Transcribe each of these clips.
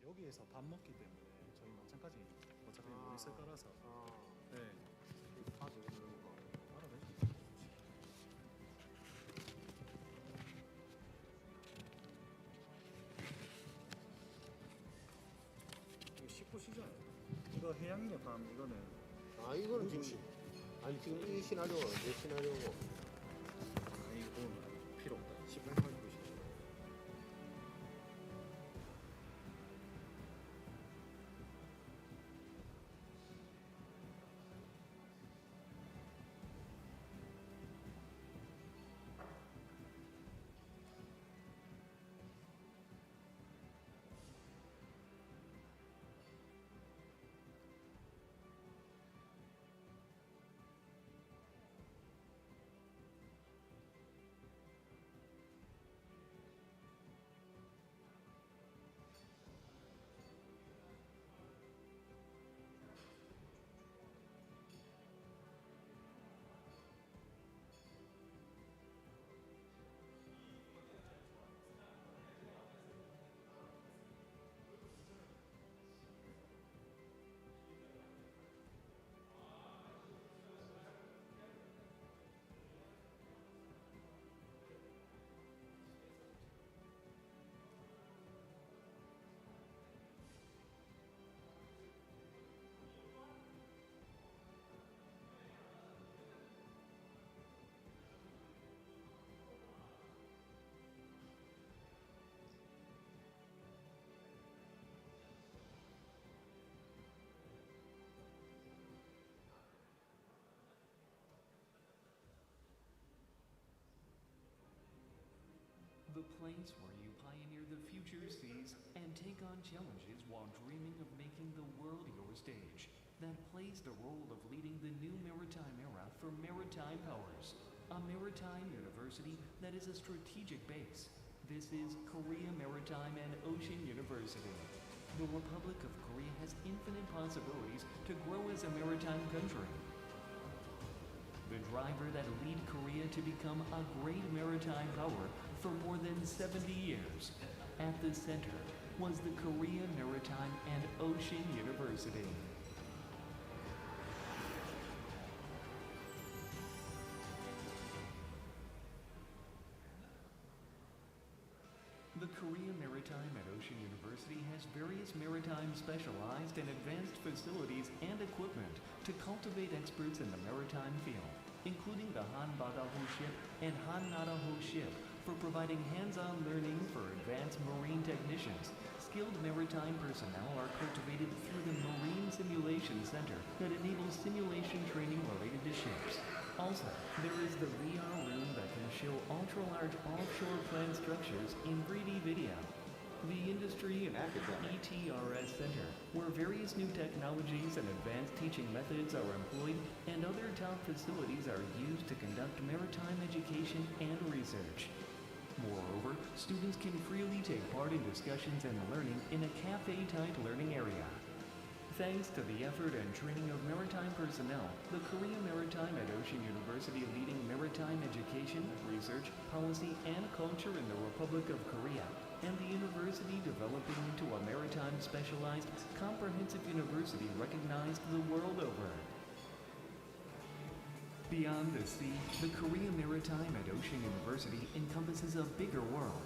여기에서 밥 먹기 때문에 저희 마찬가지 어차피 물 있을 거라서 네. 아, 저거 누르는 거. 알아내죠. 이거 씻고 쉬잖아요. 이거 해양인의 밤 이거는 아, 이거는 지금, 아니, 지금 이 시나리오가 내 시나리오고. 아니 이거 필요 없다. 18, 8, 90. The place where you pioneer the future seas and take on challenges while dreaming of making the world your stage. That plays the role of leading the new maritime era for maritime powers. A maritime university that is a strategic base. This is Korea Maritime and Ocean University. The Republic of Korea has infinite possibilities to grow as a maritime country. The driver that lead Korea to become a great maritime power for more than 70 years. At the center was the Korea Maritime and Ocean University. The Korea Maritime and Ocean University has various maritime specialized and advanced facilities and equipment to cultivate experts in the maritime field, including the Han-Badaho ship and Han-Nadaho ship for providing hands-on learning for advanced marine technicians. Skilled maritime personnel are cultivated through the Marine Simulation Center that enables simulation training related to ships. Also, there is the VR room that can show ultra-large offshore plant structures in 3D video. The Industry and ETRS Center, where various new technologies and advanced teaching methods are employed and other top facilities are used to conduct maritime education and research. Moreover, students can freely take part in discussions and learning in a cafe-type learning area. Thanks to the effort and training of maritime personnel, the Korea Maritime and Ocean University leading maritime education, research, policy, and culture in the Republic of Korea, and the university developing into a maritime specialized, comprehensive university recognized the world over. Beyond the sea, the Korea Maritime and Ocean University encompasses a bigger world.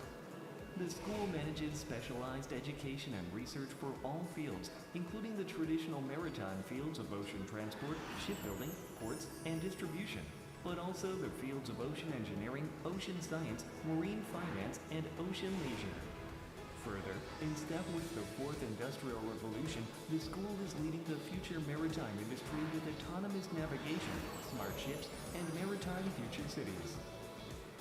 The school manages specialized education and research for all fields, including the traditional maritime fields of ocean transport, shipbuilding, ports, and distribution, but also the fields of ocean engineering, ocean science, marine finance, and ocean leisure. Further, in step with the Fourth Industrial Revolution, the school is leading the future maritime industry with autonomous navigation, smart ships, and maritime future cities.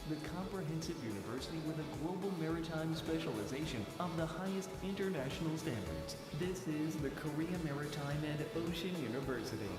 The comprehensive university with a global maritime specialization of the highest international standards. This is the Korea Maritime and Ocean University.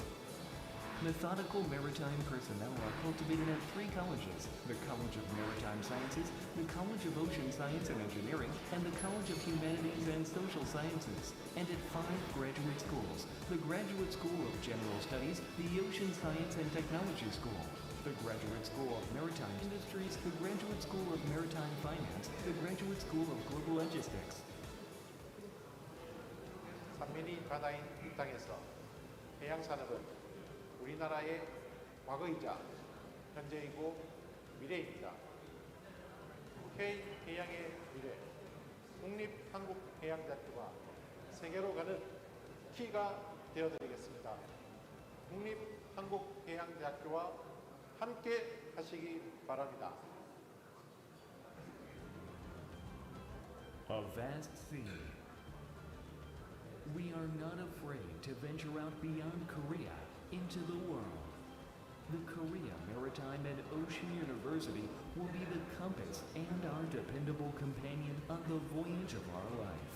Methodical maritime personnel are cultivated at 3 colleges: the College of Maritime Sciences, the College of Ocean Science and Engineering, and the College of Humanities and Social Sciences, and at 5 graduate schools: the Graduate School of General Studies, the Ocean Science and Technology School, the Graduate School of Maritime Industries, the Graduate School of Maritime Finance, the Graduate School of Global Logistics. 국민이 바다인 이 땅에서 해양산업은 우리나라의 과거이자 현재이고 미래입니다. K해양의 미래, 국립한국해양대학교가 세계로 가는 키가 되어드리겠습니다. 국립한국해양대학교와 함께 하시기 바랍니다. A vast sea. We are not afraid to venture out beyond Korea into the world. The Korea Maritime and Ocean University will be the compass and our dependable companion on the voyage of our life.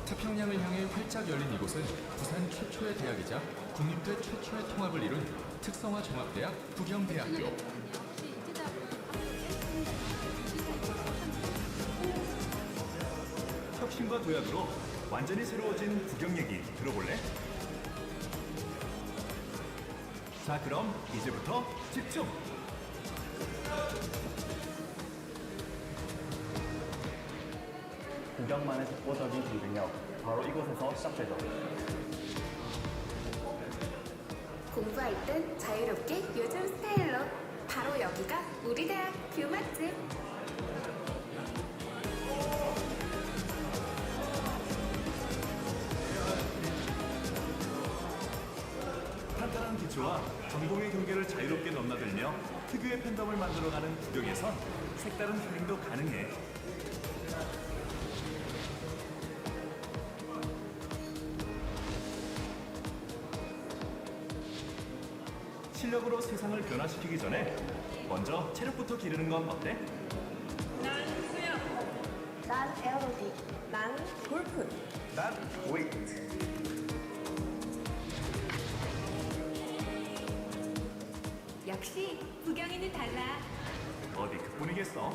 태평양을 향해 활짝 열린 이곳은 부산 최초의 대학이자 국립대 최초의 통합을 이룬 특성화 종합대학 부경대학교. 혁신과 도약으로 완전히 새로워진 부경 얘기 들어볼래? 자, 그럼 이제부터 집중! 구경만의 독보적인 경쟁력, 바로 이곳에서 시작되죠. 공부할 땐 자유롭게 요즘 스타일로, 바로 여기가 우리 대학 그 맛집. 탄탄한 기초와 전공의 경계를 자유롭게 넘나들며 특유의 팬덤을 만들어가는 구경에선 색다른 힐링도 가능해. 실력으로 세상을 변화시키기 전에 먼저 체력부터 기르는 건 어때? 난 수영. 난 에어로빅. 난 골프. 난 웨이트. 역시 부경이는 달라. 어디 그뿐이겠어?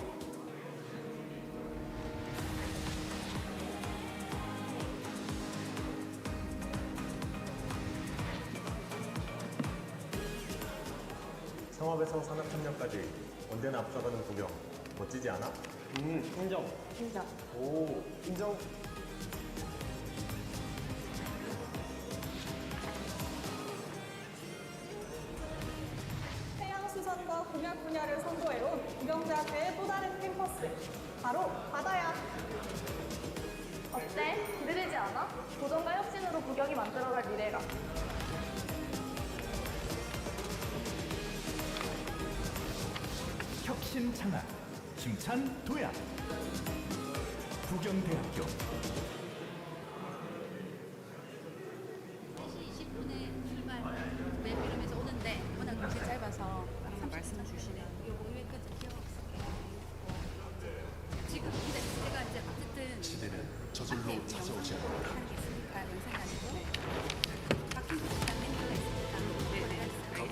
상업에서 산업협력까지 언제나 앞서가는 구경. 멋지지 않아? 인정. 인정. 오, 인정. 해양수산과 공약 분야를 선도해온 구경대학교의 또 다른 캠퍼스. 바로 바다야. 어때? 기대되지 않아? 도전과 혁신으로 부경이 만들어갈 미래가. 혁신 장악, 힘찬 도약. 부경대학교. 4시 20분에 출발. 맵 이러면서 오는데 워낙 길이 짧아서 항상 말씀 주시네요. 요거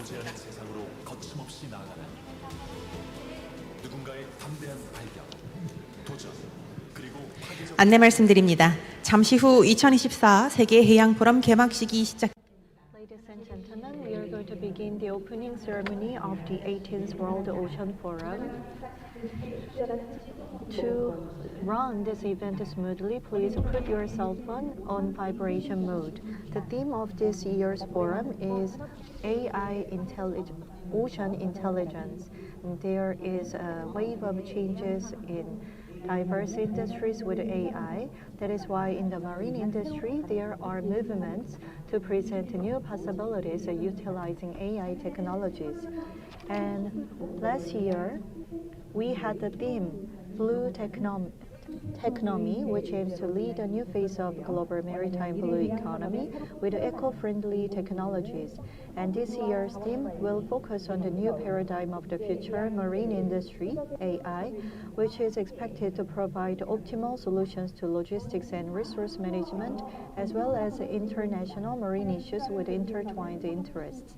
멈추지 않은 세상으로 거침없이 나아가는 누군가의 담대한 발견, 도전, 그리고 파괴적 안내 말씀드립니다. 잠시 후 2024 세계 해양 포럼 개막식이 시작. Ladies and gentlemen, we are going to begin the opening ceremony of the 18th World Ocean Forum. To run this event smoothly, please put your cell phone on vibration mode. The theme of this year's forum is AI Ocean Intelligence. And there is a wave of changes in diverse industries with AI. That is why in the marine industry, there are movements to present new possibilities utilizing AI technologies. And last year, we had the theme, Blue Technomy, which aims to lead a new phase of global maritime blue economy with eco-friendly technologies. And this year's theme will focus on the new paradigm of the future marine industry, AI, which is expected to provide optimal solutions to logistics and resource management, as well as international marine issues with intertwined interests.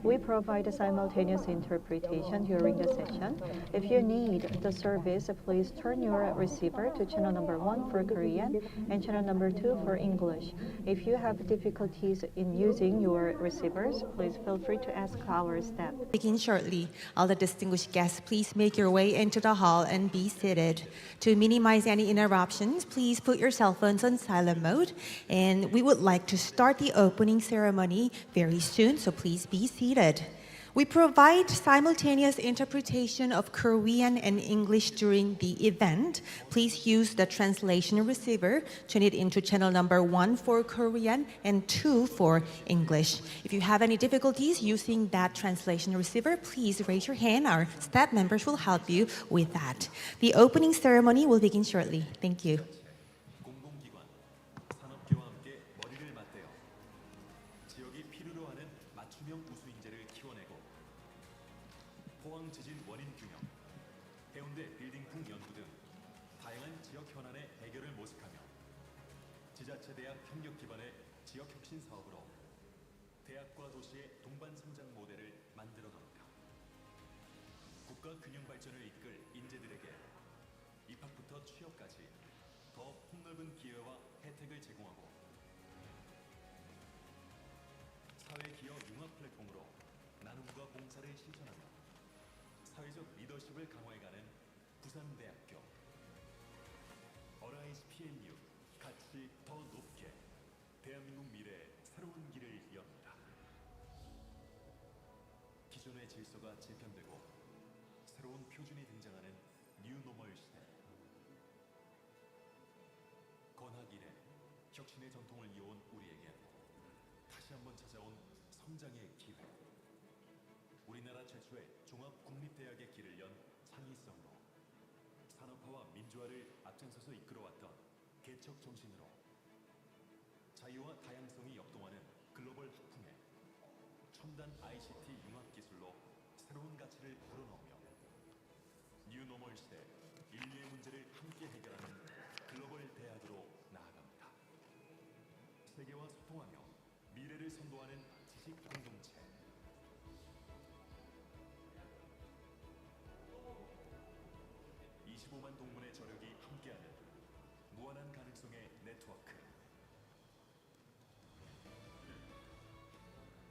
We provide simultaneous interpretation during the session. If you need the service, please turn your receiver to channel number 1 for Korean and channel number 2 for English. If you have difficulties in using your receivers, please feel free to ask our staff. Begin shortly. All the distinguished guests, please make your way into the hall and be seated. To minimize any interruptions, please put your cell phones on silent mode. And we would like to start the opening ceremony very soon, so please be seated. We provide simultaneous interpretation of Korean and English during the event. Please use the translation receiver, tune it into channel number 1 for Korean and 2 for English. If you have any difficulties using that translation receiver, please raise your hand. Our staff members will help you with that. The opening ceremony will begin shortly. Thank you. 공공기관, 산업계와 함께 머리를 맞대어 지역이 필요로 하는 맞춤형 우수 인재를 키워내고 포항 지진 원인 규명, 해운대 빌딩풍 연구 등 다양한 지역 현안의 해결을 모색하며 지자체 대학 협력 기반의 지역 혁신 사업으로 대학과 도시의 동반 성장 모델을 만들어 갑니다. 국가 균형 발전을 이끌 인재들에게 입학부터 취업까지 더 폭넓은 기회와 혜택을 제공하고 사회기업 융합 플랫폼으로 나눔과 봉사를 실천하며 사회적 리더십을 강화해가는 부산대학교 어라이즈 PNU 가치 더 높게 대한민국 미래의 새로운 길을 엽니다. 기존의 질서가 재편되고 새로운 표준이 등장하는 뉴노멀 시대. 건학 이래 혁신의 전통을 이어온 우리에게 다시 한번 찾아온 성장의 기회. 우리나라 최초의 종합국립대학의 길을 연 창의성으로 산업화와 민주화를 앞장서서 이끌어왔던 개척 정신으로 자유와 다양성이 역동하는 글로벌 학풍에 첨단 ICT 융합 기술로 새로운 가치를 불어넣으며 뉴노멀 시대 인류의 문제를 함께 해결하는 글로벌 대학으로 나아갑니다. 세계와 소통하며 미래를 선도하는 지식 공동체. 25만 동문의 저력이 함께하는 무한한 가능성의 네트워크.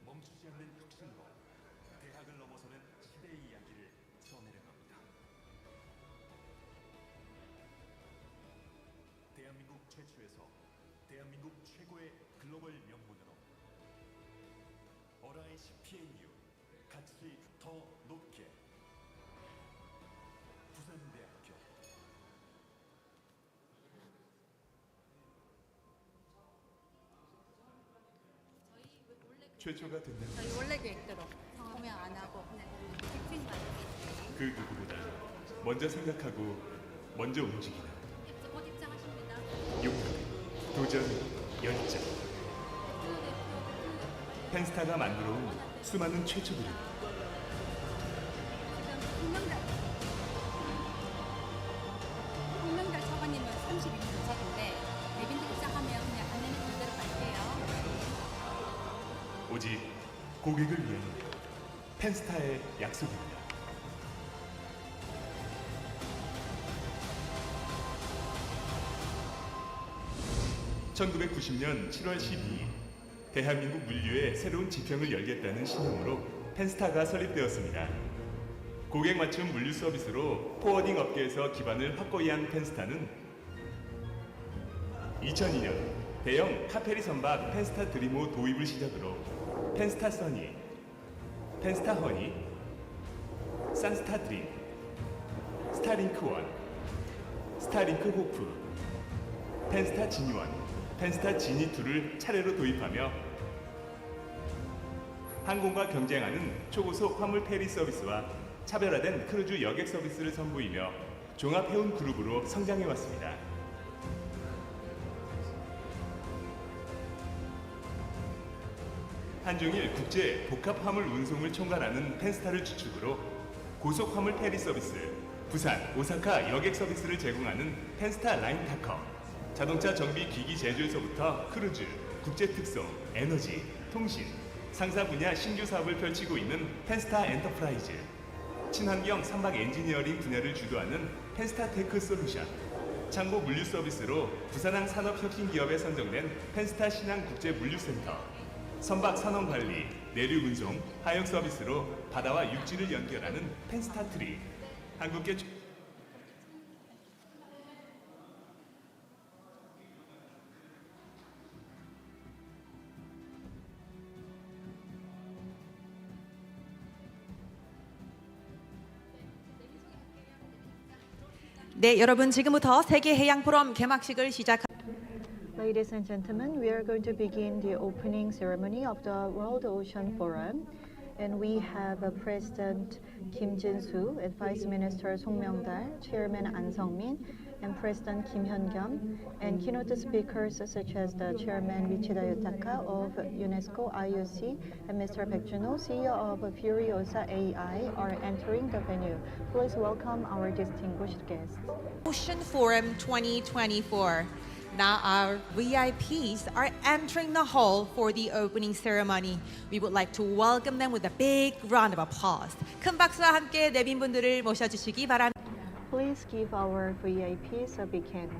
멈추지 않는 혁신으로 대학을 넘어서는 시대의 이야기를 써내려갑니다. 대한민국 최초에서 대한민국 최고의 글로벌 명문으로 어라이즈 PNU 가치 더 높게 부산대학교. 최초가 된다는 저희 원래 계획대로 공연 안 하고 그냥 빅핑 가는 그 누구보다 먼저 생각하고 먼저 움직이는 곧 입장하십니다. 용감, 도전, 열정. 펜스타가 만들어온 수많은 최초들을 홍명달 차관님은 32분 도착인데 내빈들 입장하면 그냥 안내는 그대로 갈게요. 오직 고객을 위한 펜스타의 약속입니다. 1990년 7월 12일 대한민국 물류의 새로운 지평을 열겠다는 신념으로 펜스타가 설립되었습니다. 고객 맞춤 물류 서비스로 포워딩 업계에서 기반을 확고히 한 펜스타는 2002년 대형 카페리 선박 펜스타 드리모 도입을 시작으로 펜스타 써니, 펜스타 허니, 산스타 드림, 스타링크 원, 스타링크 호프, 펜스타 지니원, 펜스타 지니2를 차례로 도입하며 항공과 경쟁하는 초고속 화물 페리 서비스와 차별화된 크루즈 여객 서비스를 선보이며 종합 해운 그룹으로 성장해왔습니다. 한중일 국제 복합 화물 운송을 총괄하는 펜스타를 주축으로 고속 화물 페리 서비스, 부산, 오사카 여객 서비스를 제공하는 펜스타 라인타커, 자동차 정비 기기 제조에서부터 크루즈, 국제 특송, 에너지, 통신, 상사 분야 신규 사업을 펼치고 있는 펜스타 엔터프라이즈, 친환경 선박 엔지니어링 분야를 주도하는 펜스타 테크 솔루션, 창고 물류 서비스로 부산항 산업혁신기업에 선정된 펜스타 신항 국제 물류센터, 선박 선원 관리, 내륙 운송, 하역 서비스로 바다와 육지를 연결하는 펜스타 트리, 한국계 네, 여러분 지금부터 세계 해양 포럼 개막식을 시작합니다. Ladies and gentlemen, we are going to begin the opening ceremony of the World Ocean Forum. And we have President Kim Jin-soo and Vice Minister Song Myung-dal, Chairman An Sung-min, and President Kim Hyun-kyung, and keynote speakers such as the Chairman Michida Yutaka of UNESCO IOC and Mr. Baek Jun-ho, CEO of Furiosa AI, are entering the venue. Please welcome our distinguished guests. Ocean Forum 2024. Now our VIPs are entering the hall for the opening ceremony. We would like to welcome them with a big round of applause. 큰 박수와 함께 내빈분들을 모셔주시기 바랍니다. Please give our VIPs a big hand.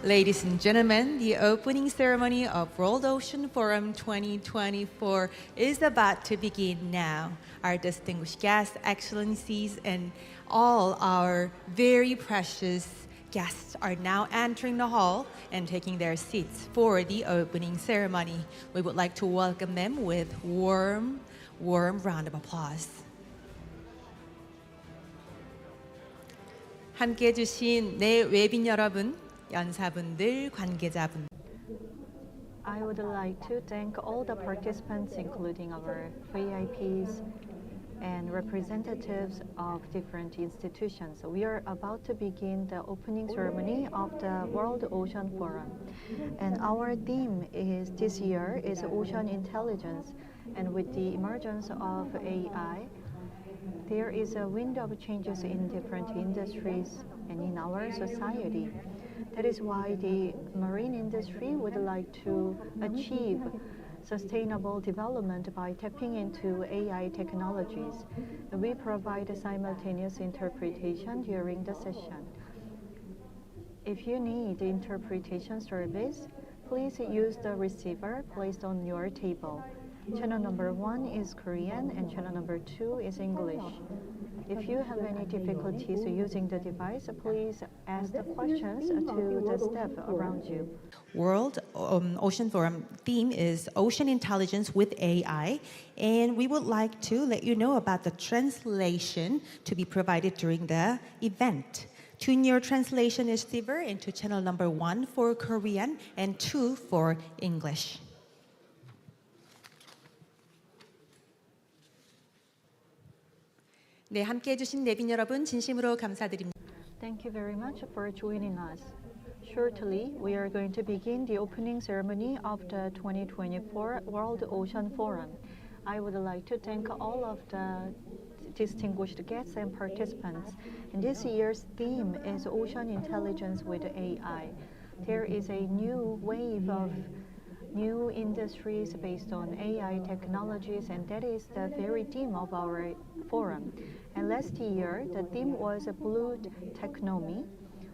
Ladies and gentlemen, the opening ceremony of World Ocean Forum 2024 is about to begin now. Our distinguished guests, excellencies, and all our very precious guests are now entering the hall and taking their seats for the opening ceremony. We would like to welcome them with warm round of applause. 함께 해주신 내 외빈 여러분, 연사분들, 관계자분. I would like to thank all the participants, including our VIPs and representatives of different institutions. We are about to begin the opening ceremony of the World Ocean Forum. And our theme is this year is Ocean Intelligence. And with the emergence of AI, there is a wind of changes in different industries and in our society. That is why the marine industry would like to achieve sustainable development by tapping into AI technologies. We provide simultaneous interpretation during the session. If you need interpretation service, please use the receiver placed on your table. Channel number 1 is Korean and channel number 2 is English. If you have any difficulties using the device, please ask the questions to the staff around you. World Ocean Forum theme is Ocean Intelligence with AI, and we would like to let you know about the translation to be provided during the event. Tune your translation receiver into channel number 1 for Korean and 2 for English. 네, 함께 해주신 내빈 여러분 진심으로 감사드립니다. Thank you very much for joining us. Shortly, we are going to begin the opening ceremony of the 2024 World Ocean Forum. I would like to thank all of the distinguished guests and participants. And this year's theme is Ocean Intelligence with AI. There is a new wave of new industries based on AI technologies, and that is the very theme of our forum. And last year, the theme was Blue Technomy,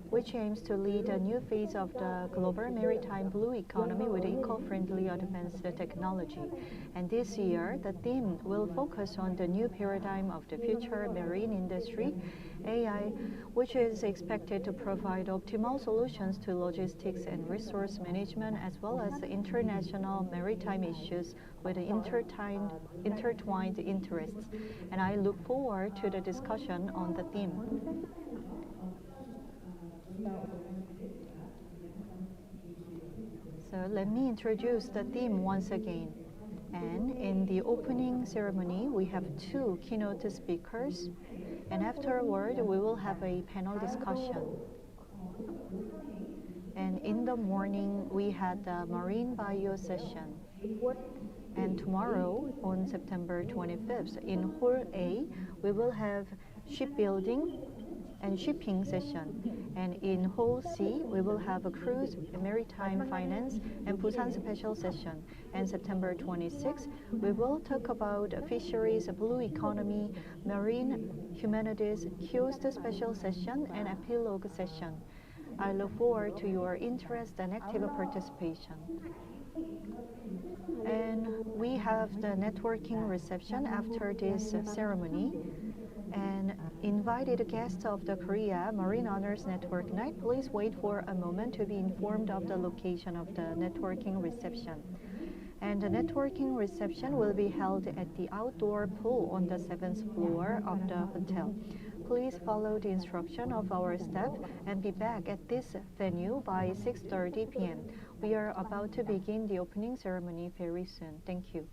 which aims to lead a new phase of the global maritime blue economy with eco-friendly advanced technology. And this year, the theme will focus on the new paradigm of the future marine industry, AI, which is expected to provide optimal solutions to logistics and resource management, as well as international maritime issues with intertwined interests. And I look forward to the discussion on the theme. So let me introduce the theme once again. And in the opening ceremony, we have 2 keynote speakers, and afterward, we will have a panel discussion. And in the morning, we had the marine bio session. And tomorrow, on September 25th, in Hall A, we will have shipbuilding and shipping session. And in Hall C, we will have a cruise, maritime finance, and Busan special session. And September 26th, we will talk about fisheries, blue economy, marine humanities, kiosk special session, and epilogue session. I look forward to your interest and active participation. And we have the networking reception after this ceremony. And invited guests of the Korea Marine Honors Network Night, please wait for a moment to be informed of the location of the networking reception. And the networking reception will be held at the outdoor pool on the 7th floor of the hotel. Please follow the instruction of our staff and be back at this venue by 6:30 p.m. We are about to begin the opening ceremony very soon. Thank you.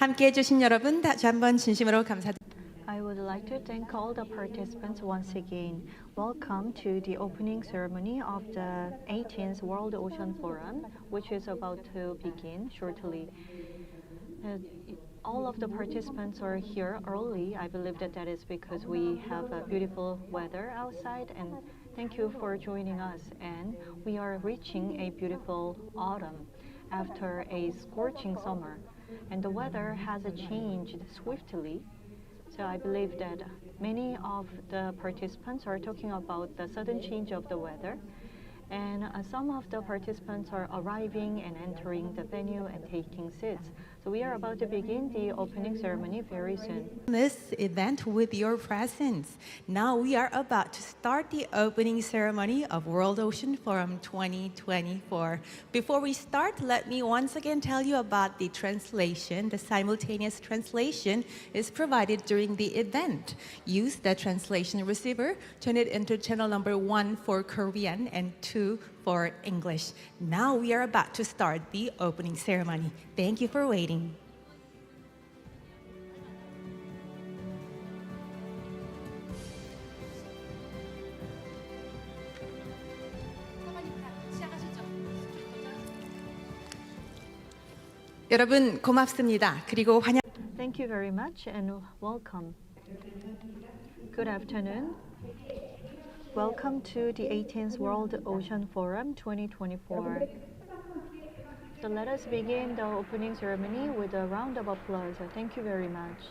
함께해 주신 여러분 다시 한번 진심으로 감사드립니다. I would like to thank all the participants once again. Welcome to the opening ceremony of the 18th World Ocean Forum, which is about to begin shortly. All of the participants are here early. I believe that is because we have a beautiful weather outside, and thank you for joining us. And we are reaching a beautiful autumn after a scorching summer, and the weather has changed swiftly. So I believe that many of the participants are talking about the sudden change of the weather, and some of the participants are arriving and entering the venue and taking seats. So we are about to begin the opening ceremony very soon. This event with your presence. Now we are about to start the opening ceremony of World Ocean Forum 2024. Before we start, let me once again tell you about the translation. The simultaneous translation is provided during the event. Use the translation receiver, turn it into channel number 1 for Korean and 2 for English. Now we are about to start the opening ceremony. Thank you for waiting. 여러분 고맙습니다. 그리고 환영. Thank you very much and welcome. Good afternoon. Welcome to the 18th World Ocean Forum 2024. So let us begin the opening ceremony with a round of applause. Thank you very much.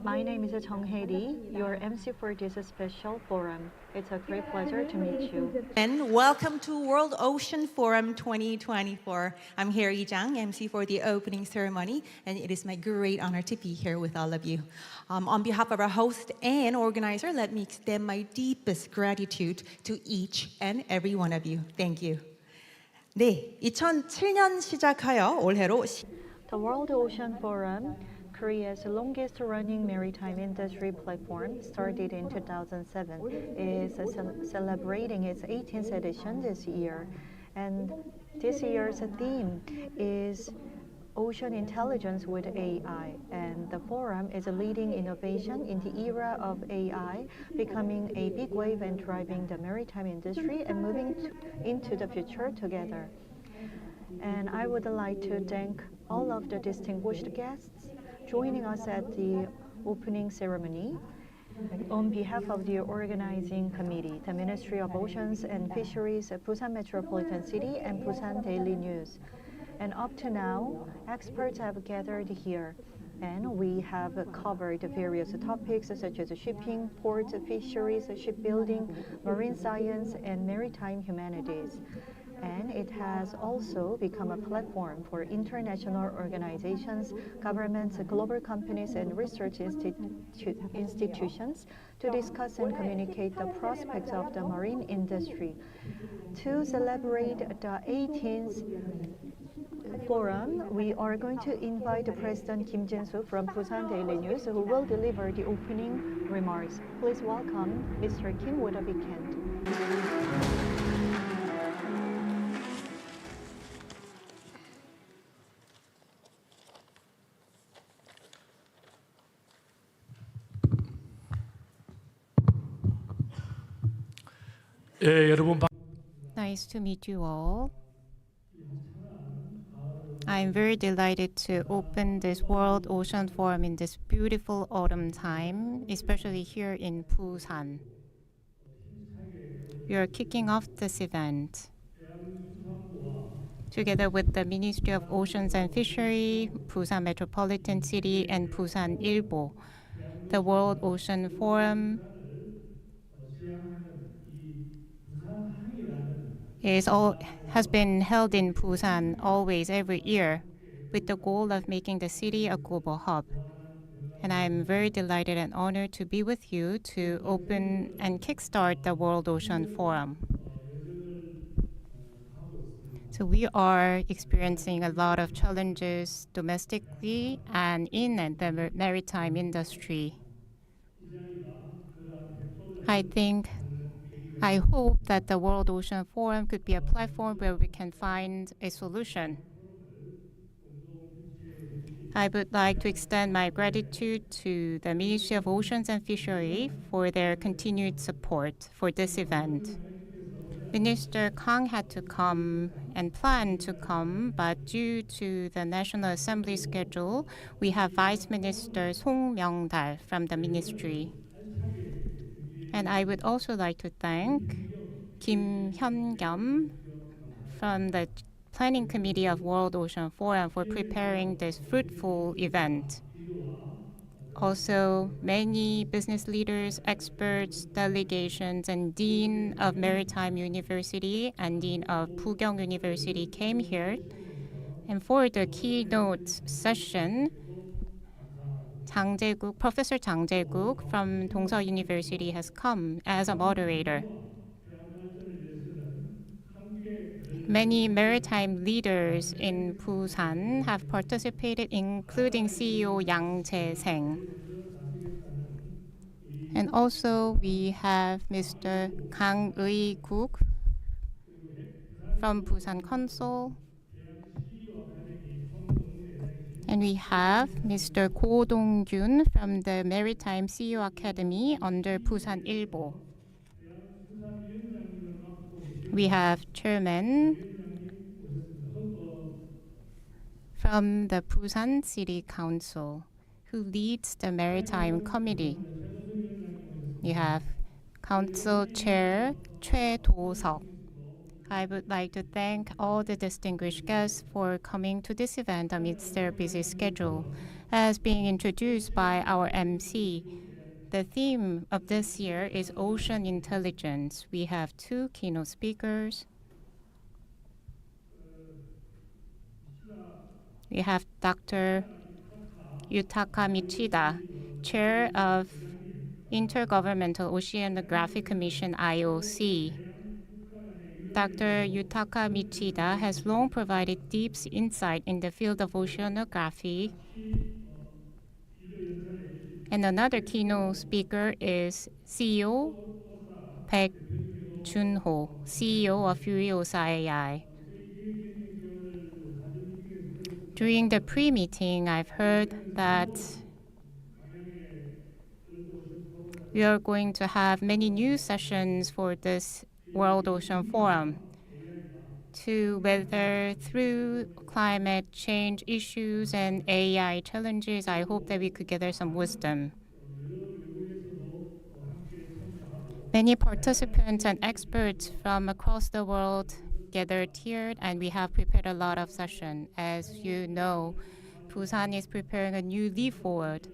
My name is Jung Hae-ri, your MC for this special forum. It's a great pleasure to meet you. And welcome to World Ocean Forum 2024. I'm Harry Jang, MC for the opening ceremony, and it is my great honor to be here with all of you. On behalf of our host and organizer, let me extend my deepest gratitude to each and every one of you. Thank you. 네, 2007년 시작하여 올해로 The World Ocean Forum, Korea's longest-running maritime industry platform, started in 2007, is celebrating its 18th edition this year. And this year's theme is Ocean Intelligence with AI. And the forum is a leading innovation in the era of AI, becoming a big wave and driving the maritime industry and moving into the future together. And I would like to thank all of the distinguished guests joining us at the opening ceremony. On behalf of the organizing committee, the Ministry of Oceans and Fisheries, Busan Metropolitan City, and Busan Daily News. And up to now, experts have gathered here, and we have covered various topics such as shipping, ports, fisheries, shipbuilding, marine science, and maritime humanities. And it has also become a platform for international organizations, governments, global companies, and research institutions to discuss and communicate the prospects of the marine industry. To celebrate the 18th forum, we are going to invite President Kim Jin-soo from Busan Daily News, who will deliver the opening remarks. Please welcome Mr. Kim with a big hand. Nice to meet you all. I'm very delighted to open this World Ocean Forum in this beautiful autumn time, especially here in Busan. We are kicking off this event together with the Ministry of Oceans and Fishery, Busan Metropolitan City, and Busan Ilbo. The World Ocean Forum has been held in Busan always every year with the goal of making the city a global hub. And I'm very delighted and honored to be with you to open and kickstart the World Ocean Forum. So we are experiencing a lot of challenges domestically and in the maritime industry. I hope that the World Ocean Forum could be a platform where we can find a solution. I would like to extend my gratitude to the Ministry of Oceans and Fishery for their continued support for this event. Minister Kang had to come and planned to come, but due to the National Assembly schedule, we have Vice Minister Song Myung-dal from the ministry. And I would also like to thank Kim Hyun-gyum from the Planning Committee of World Ocean Forum for preparing this fruitful event. Also, many business leaders, experts, delegations, and Dean of Maritime University and Dean of Pugyong University came here. And for the keynote session, Professor Jang Jae-guk from Dongseok University has come as a moderator. Many maritime leaders in Busan have participated, including CEO Yang Jae-seng. And also we have Mr. Kang Eui-guk from Busan Consul. And we have Mr. Go Dong-gyun from the Maritime CEO Academy under Busan Ilbo. We have Chairman from the Busan City Council who leads the Maritime Committee. We have Council Chair Choi Do-seok. I would like to thank all the distinguished guests for coming to this event amidst their busy schedule. As being introduced by our MC, the theme of this year is Ocean Intelligence. We have two keynote speakers. We have Dr. Yutaka Michida, Chair of Intergovernmental Oceanographic Commission, IOC. Dr. Yutaka Michida has long provided deep insight in the field of oceanography. And another keynote speaker is CEO Baek Junho, CEO of Furiosa AI. During the pre-meeting, I've heard that we are going to have many new sessions for this World Ocean Forum to weather through climate change issues and AI challenges. I hope that we could gather some wisdom. Many participants and experts from across the world gathered here, and we have prepared a lot of sessions. As you know, Busan is preparing a new leap forward.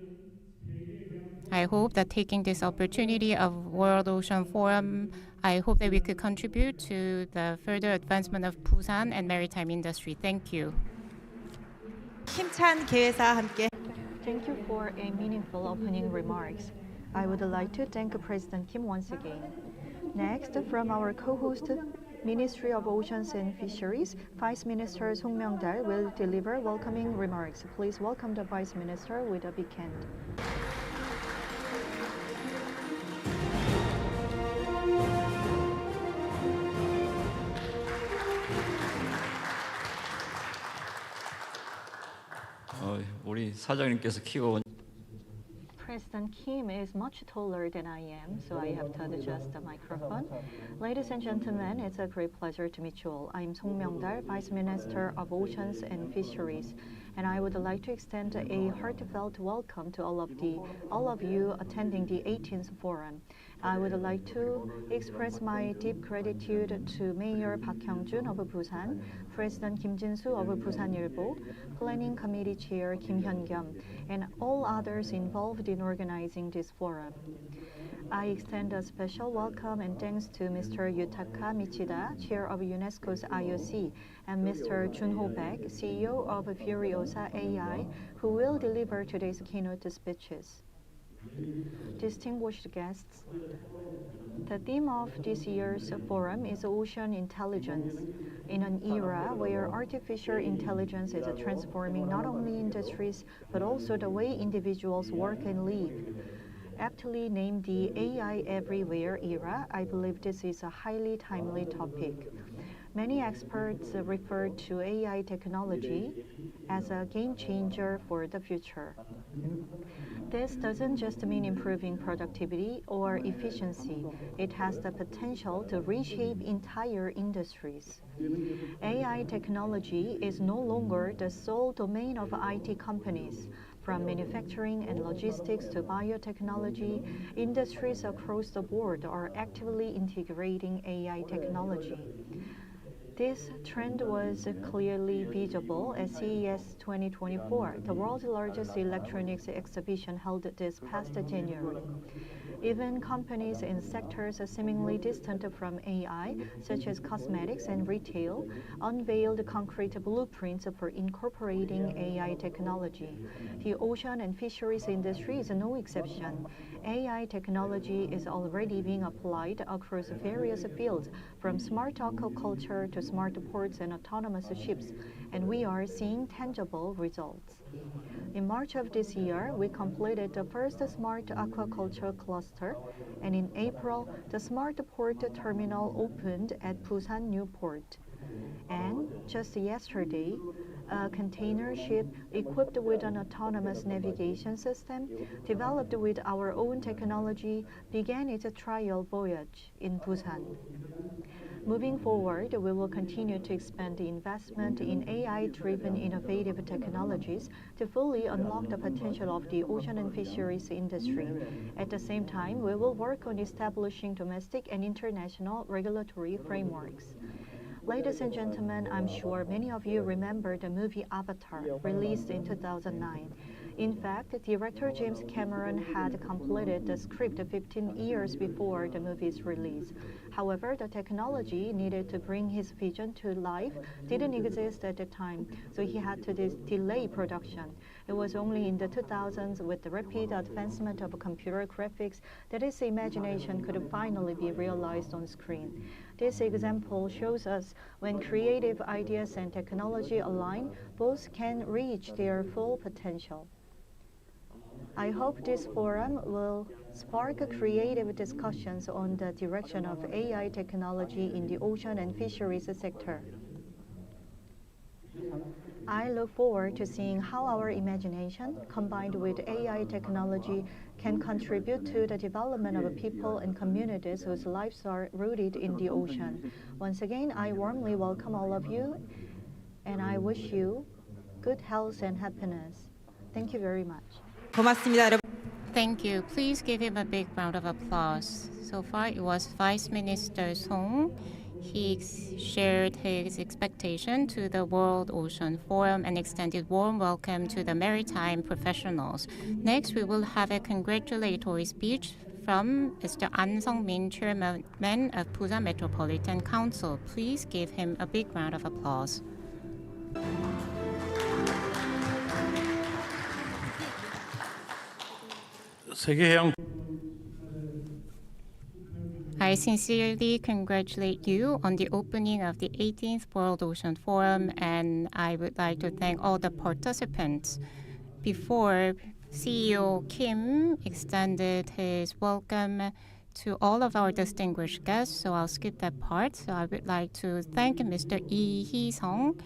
I hope that taking this opportunity of World Ocean Forum, I hope that we could contribute to the further advancement of Busan and maritime industry. Thank you. 힘찬 기회사 함께. Thank you for a meaningful opening remarks. I would like to thank President Kim once again. Next, from our co-host, Ministry of Oceans and Fisheries, Vice Minister Song Myung-dal will deliver welcoming remarks. Please welcome the Vice Minister with a big hand. 우리 사장님께서 키가 President Kim is much taller than I am, so I have to adjust the microphone. Ladies and gentlemen, it's a great pleasure to meet you all. I'm Song Myung-dal, Vice Minister of Oceans and Fisheries, and I would like to extend a heartfelt welcome to all of you attending the 18th Forum. I would like to express my deep gratitude to Mayor Park Hyung-jun of Busan, President Kim Jin-soo of Busan Ilbo, Planning Committee Chair Kim Hyun-gyum, and all others involved in organizing this forum. I extend a special welcome and thanks to Mr. Yutaka Michida, Chair of UNESCO's IOC, and Mr. Junho Baek, CEO of Furiosa AI, who will deliver today's keynote speeches. Distinguished guests, the theme of this year's forum is Ocean Intelligence. In an era where artificial intelligence is transforming not only industries but also the way individuals work and live. Aptly named the AI Everywhere era, I believe this is a highly timely topic. Many experts refer to AI technology as a game changer for the future. This doesn't just mean improving productivity or efficiency. It has the potential to reshape entire industries. AI technology is no longer the sole domain of IT companies. From manufacturing and logistics to biotechnology, industries across the board are actively integrating AI technology. This trend was clearly visible at CES 2024, the world's largest electronics exhibition held this past January. Even companies in sectors seemingly distant from AI, such as cosmetics and retail, unveiled concrete blueprints for incorporating AI technology. The ocean and fisheries industry is no exception. AI technology is already being applied across various fields, from smart aquaculture to smart ports and autonomous ships, and we are seeing tangible results. In March of this year, we completed the first smart aquaculture cluster, and in April, the smart port terminal opened at Busan New Port. And just yesterday, a container ship equipped with an autonomous navigation system, developed with our own technology, began its trial voyage in Busan. Moving forward, we will continue to expand the investment in AI-driven innovative technologies to fully unlock the potential of the ocean and fisheries industry. At the same time, we will work on establishing domestic and international regulatory frameworks. Ladies and gentlemen, I'm sure many of you remember the movie Avatar, released in 2009. In fact, director James Cameron had completed the script 15 years before the movie's release. However, the technology needed to bring his vision to life didn't exist at the time, so he had to delay production. It was only in the 2000s, with the rapid advancement of computer graphics, that his imagination could finally be realized on screen. This example shows us when creative ideas and technology align, both can reach their full potential. I hope this forum will spark creative discussions on the direction of AI technology in the ocean and fisheries sector. I look forward to seeing how our imagination, combined with AI technology, can contribute to the development of people and communities whose lives are rooted in the ocean. Once again, I warmly welcome all of you, and I wish you good health and happiness. Thank you very much. 고맙습니다, 여러분. Thank you. Please give him a big round of applause. So far, it was Vice Minister Song. He shared his expectation to the World Ocean Forum and extended warm welcome to the maritime professionals. Next, we will have a congratulatory speech from Mr. An Sung-min, Chairman of Busan Metropolitan Council. Please give him a big round of applause. I sincerely congratulate you on the opening of the 18th World Ocean Forum, and I would like to thank all the participants. Before, CEO Kim extended his welcome to all of our distinguished guests, so I'll skip that part. So I would like to thank Mr. Lee Hee-sung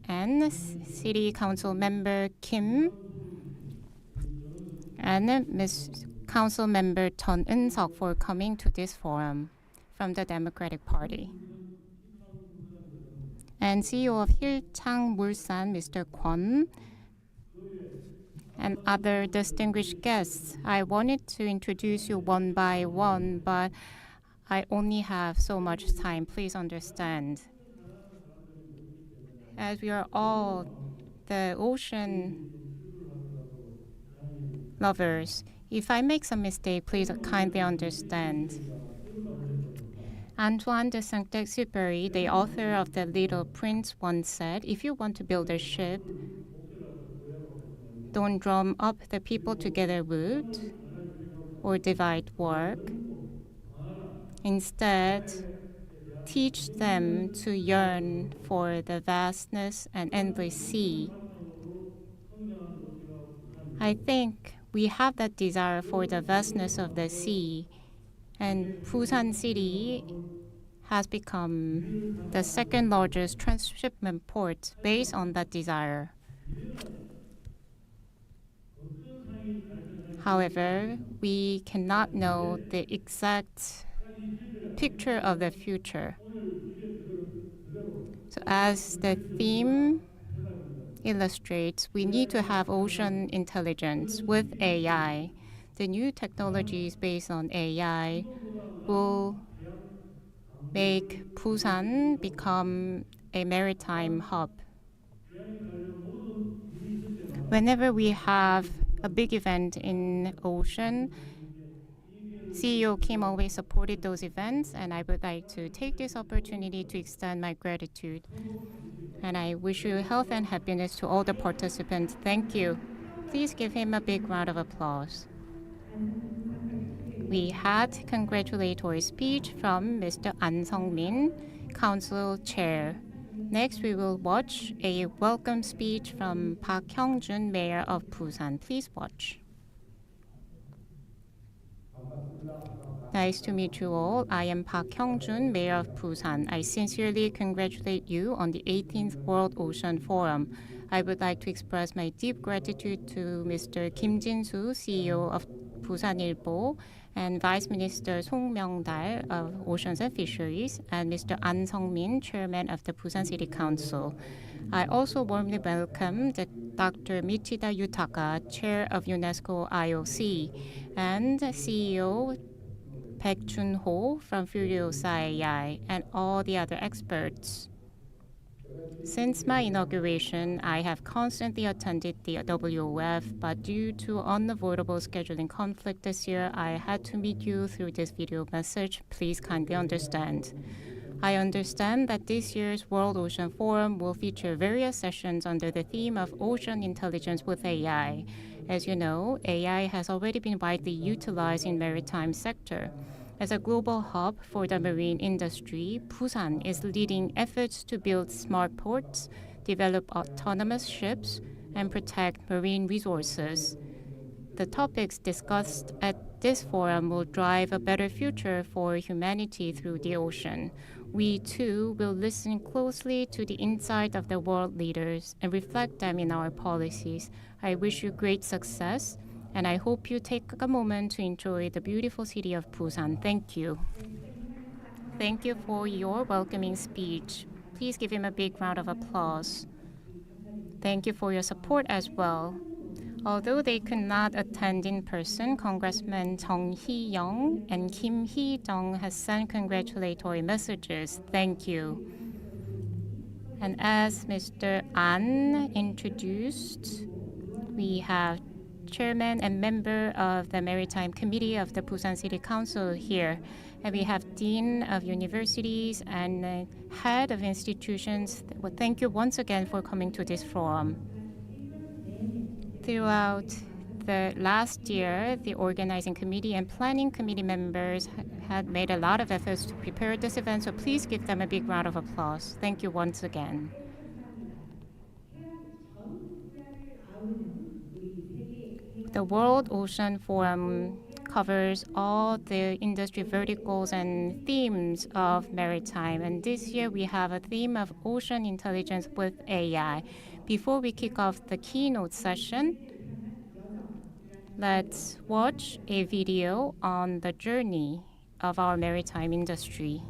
and City Council Member Kim and Ms. Council Member Chun Eun-seok for coming to this forum from the Democratic Party. And CEO of Hilchang Mulsan, Mr. Kwon, and other distinguished guests. I wanted to introduce you one by one, but I only have so much time. Please understand. As we are all the ocean lovers, if I make some mistake, please kindly understand. Antoine de Saint-Exupéry, the author of The Little Prince, once said, if you want to build a ship, don't drum up the people to gather wood or divide work. Instead, teach them to yearn for the vastness and endless sea. I think we have that desire for the vastness of the sea, and Busan City has become the second largest transshipment port based on that desire. However, we cannot know the exact picture of the future. So as the theme illustrates, we need to have ocean intelligence with AI. The new technologies based on AI will make Busan become a maritime hub. Whenever we have a big event in ocean, CEO Kim always supported those events, and I would like to take this opportunity to extend my gratitude. And I wish you health and happiness to all the participants. Thank you. Please give him a big round of applause. We had congratulatory speech from Mr. An Sung-min, Council Chair. Next, we will watch a welcome speech from Park Hyung-jun, Mayor of Busan. Please watch. Nice to meet you all. I am Park Hyung-jun, Mayor of Busan. I sincerely congratulate you on the 18th World Ocean Forum. I would like to express my deep gratitude to Mr. Kim Jin-soo, CEO of Busanilbo, and Vice Minister Song Myung-dal of Oceans and Fisheries, and Mr. An Sung-min, Chairman of the Busan City Council. I also warmly welcome Dr. Michida Yutaka, Chair of UNESCO IOC, and CEO Baek Chun-ho from Furiosa AI, and all the other experts. Since my inauguration, I have constantly attended the WOF, but due to unavoidable scheduling conflict this year, I had to meet you through this video message. Please kindly understand. I understand that this year's World Ocean Forum will feature various sessions under the theme of Ocean Intelligence with AI. As you know, AI has already been widely utilized in maritime sector. As a global hub for the marine industry, Busan is leading efforts to build smart ports, develop autonomous ships, and protect marine resources. The topics discussed at this forum will drive a better future for humanity through the ocean. We, too, will listen closely to the insight of the world leaders and reflect them in our policies. I wish you great success, and I hope you take a moment to enjoy the beautiful city of Busan. Thank you. Thank you for your welcoming speech. Please give him a big round of applause. Thank you for your support as well. Although they could not attend in person, Congressman Jung Hee-young and Kim Hee-jung has sent congratulatory messages. Thank you. And as Mr. An introduced, we have Chairman and member of the Maritime Committee of the Busan City Council here. And we have Dean of Universities and Head of Institutions. Well, thank you once again for coming to this forum. Throughout the last year, the organizing committee and planning committee members had made a lot of efforts to prepare this event, so please give them a big round of applause. Thank you once again. The World Ocean Forum covers all the industry verticals and themes of maritime. And this year we have a theme of ocean intelligence with AI. Before we kick off the keynote session, let's watch a video on the journey of our maritime industry.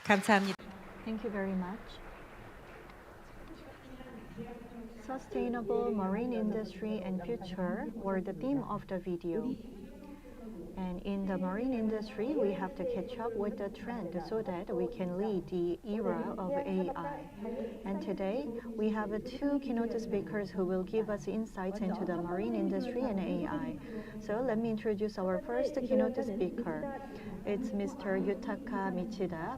감사합니다. Thank you very much. Sustainable marine industry and future were the theme of the video. And in the marine industry, we have to catch up with the trend so that we can lead the era of AI. And today, we have two keynote speakers who will give us insights into the marine industry and AI. So let me introduce our first keynote speaker. It's Mr. Yutaka Michida,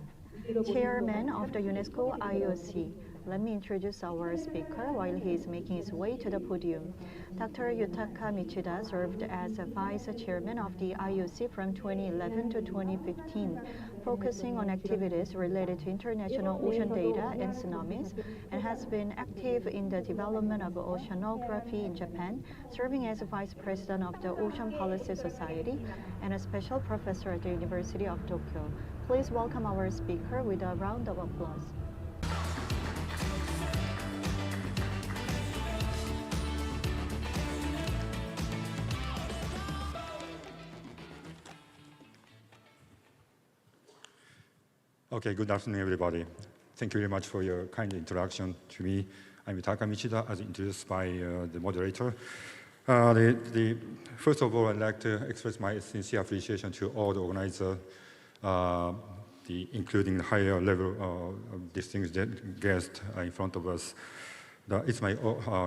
Chairman of the UNESCO IOC. Let me introduce our speaker while he is making his way to the podium. Dr. Yutaka Michida served as a Vice Chairman of the IOC from 2011 to 2015, focusing on activities related to international ocean data and tsunamis, and has been active in the development of oceanography in Japan, serving as Vice President of the Ocean Policy Society and a special professor at the University of Tokyo. Please welcome our speaker with a round of applause. Okay, good afternoon, everybody. Thank you very much for your kind introduction to me. I'm Yutaka Michida, as introduced by the moderator. First of all, I'd like to express my sincere appreciation to all the organizers, including the higher level distinguished guests in front of us. It's my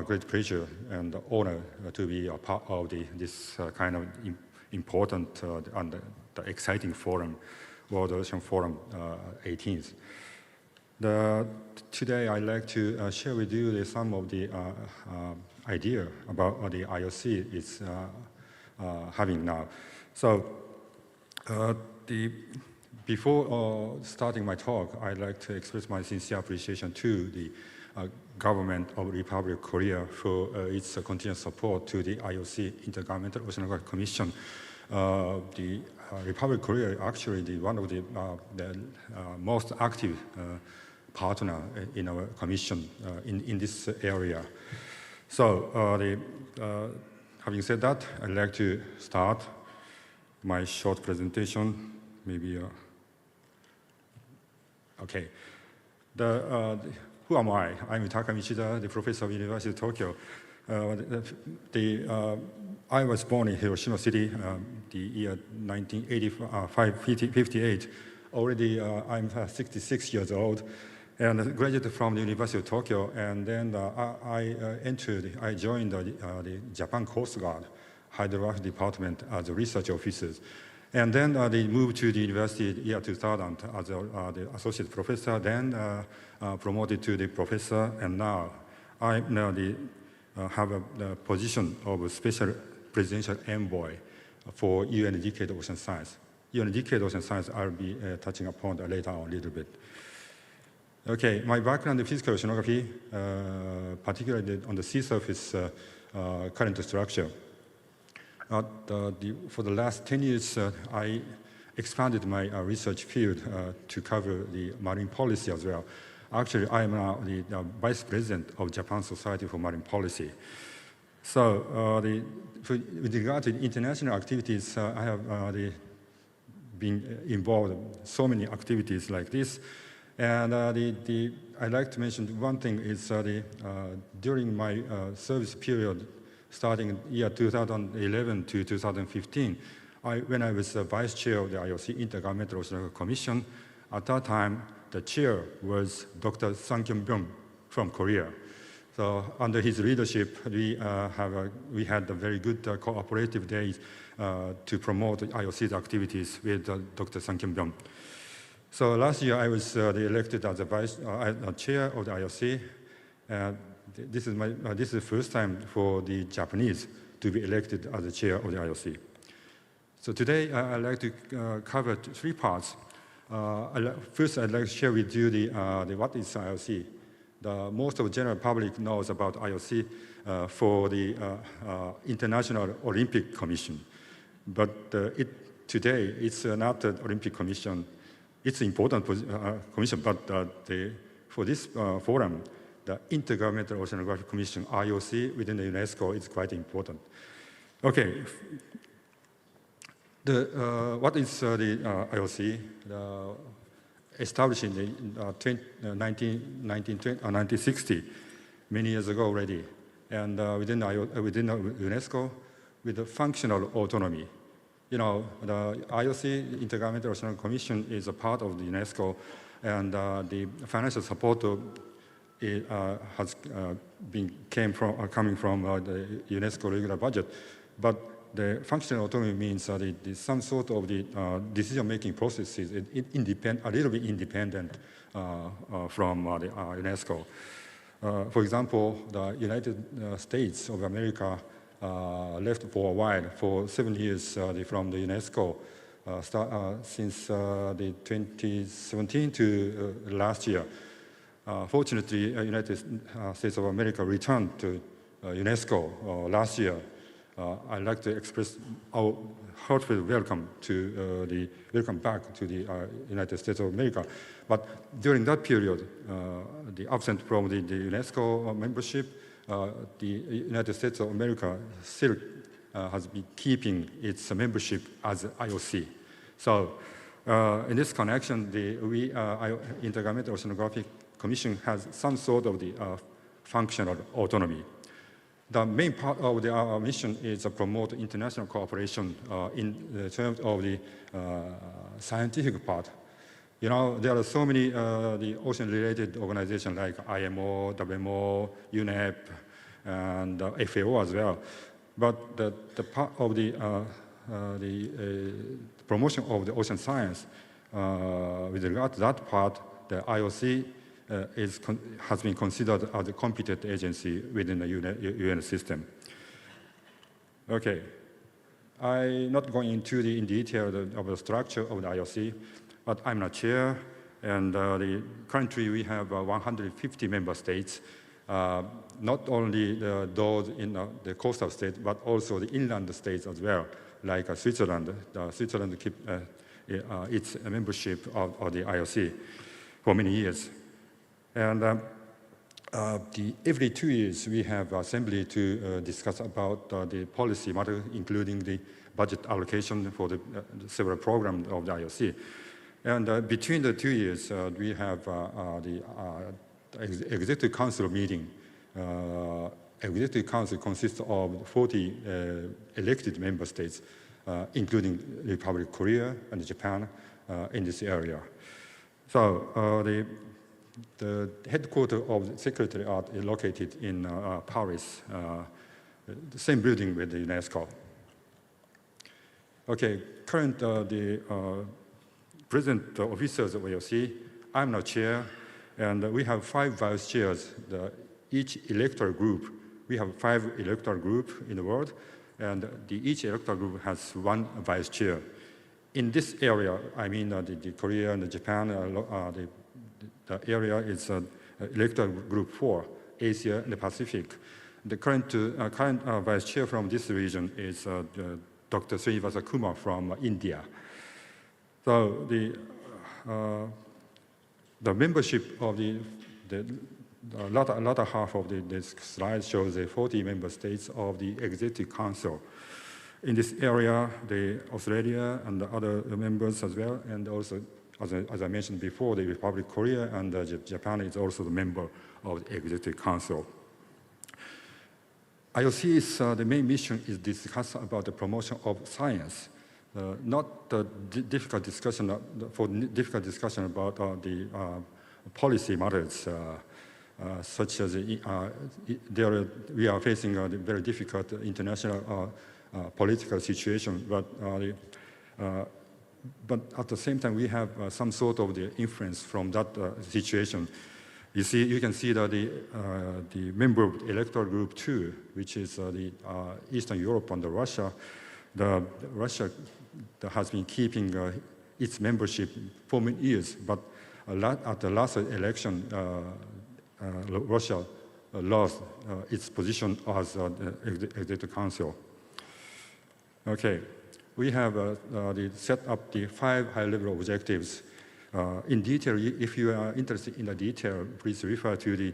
great pleasure and honor to be a part of this kind of important and exciting forum, World Ocean Forum 18th. Today, I'd like to share with you some of the idea about what the IOC is having now. So, before starting my talk, I'd like to express my sincere appreciation to the government of the Republic of Korea for its continuous support to the IOC, Intergovernmental Oceanography Commission. The Republic of Korea actually one of the most active partner in our commission in this area. So having said that, I'd like to start my short presentation. Maybe okay. Who am I? I'm Yutaka Michida, the professor of University of Tokyo. I was born in Hiroshima City, the year 1958. Already, I'm 66 years old, and graduated from the University of Tokyo. And then I joined the Japan Coast Guard Hydrographic Department as a research officer. And then they moved to the university year 2000 as the associate professor, then promoted to the professor, and now I have the position of a special presidential envoy for UN Decade Ocean Science. UN Decade Ocean Science I'll be touching upon later on a little bit. Okay, my background in physical oceanography, particularly on the sea surface current structure. For the last 10 years, I expanded my research field to cover the marine policy as well. Actually, I am now the Vice President of Japan Society for Marine Policy. So with regard to international activities, I have been involved in so many activities like this. And I'd like to mention one thing is during my service period, starting year 2011 to 2015, when I was vice chair of the IOC Intergovernmental Oceanography Commission, at that time, the chair was Dr. Sang Kyung-byung from Korea. So under his leadership, we had a very good cooperative days to promote IOC's activities with Dr. Sang Kyung-byung. So last year, I was elected as a chair of the IOC. This is the first time for the Japanese to be elected as the chair of the IOC. So today, I'd like to cover three parts. First, I'd like to share with you what is IOC. Most of the general public knows about IOC for the International Olympic Commission. But today, it's not an Olympic Commission. It's an important commission, but for this forum, the Intergovernmental Oceanography Commission, IOC, within the UNESCO is quite important. Okay. What is the IOC? established in the 1960, many years ago already, and within UNESCO, with the functional autonomy. You know, the IOC, Intergovernmental Oceanic Commission, is a part of the UNESCO, and the financial support has coming from the UNESCO regular budget, but the functional autonomy means some sort of the decision-making processes a little bit independent from the UNESCO. For example, the United States of America left for a while, for 7 years from the UNESCO, since the 2017 to last year. Fortunately, United States of America returned to UNESCO last year. I'd like to express our heartfelt welcome back to the United States of America. But during that period, the absent from the UNESCO membership, the United States of America still has been keeping its membership as IOC. So in this connection, the Intergovernmental Oceanographic Commission has some sort of the functional autonomy. The main part of our mission is to promote international cooperation in terms of the scientific part. You know, there are so many the ocean-related organizations like IMO, WMO, UNEP, and FAO as well. But the part of the promotion of the ocean science, with regard to that part, the IOC has been considered as a competent agency within the UN system. Okay, I'm not going into in detail of the structure of the IOC, but I'm the chair, and currently we have 150 member states, not only those in the coastal states, but also the inland states as well, like Switzerland. Switzerland keeps its membership of the IOC for many years. And every 2 years, we have assembly to discuss about the policy matter, including the budget allocation for the several programs of the IOC. And between the 2 years, we have the Executive Council meeting. Executive Council consists of 40 elected member states, including Republic of Korea and Japan in this area. So the headquarters of the Secretariat is located in Paris, the same building with the UNESCO. Okay, current the present officers of IOC, I'm the chair, and we have 5 vice chairs. Each electoral group, we have 5 electoral groups in the world, and each electoral group has 1 vice chair. In this area, I mean the Korea and the Japan, the area is electoral group 4, Asia and the Pacific. The current vice chair from this region is Dr. Srinivasa Kumar from India. So the membership of the latter half of this slide shows the 40 member states of the Executive Council. In this area, Australia and the other members as well, and also, as I mentioned before, the Republic of Korea and Japan is also the member of the Executive Council. IOC's the main mission is discuss about the promotion of science, not the difficult discussion about the policy matters, such as we are facing a very difficult international political situation, but at the same time we have some sort of the influence from that situation. You can see that the member of the electoral group 2, which is the Eastern Europe and Russia, Russia has been keeping its membership for many years, but at the last election, Russia lost its position as the Executive Council. Okay, we have set up the 5 high-level objectives. In detail, if you are interested in the detail, please refer to the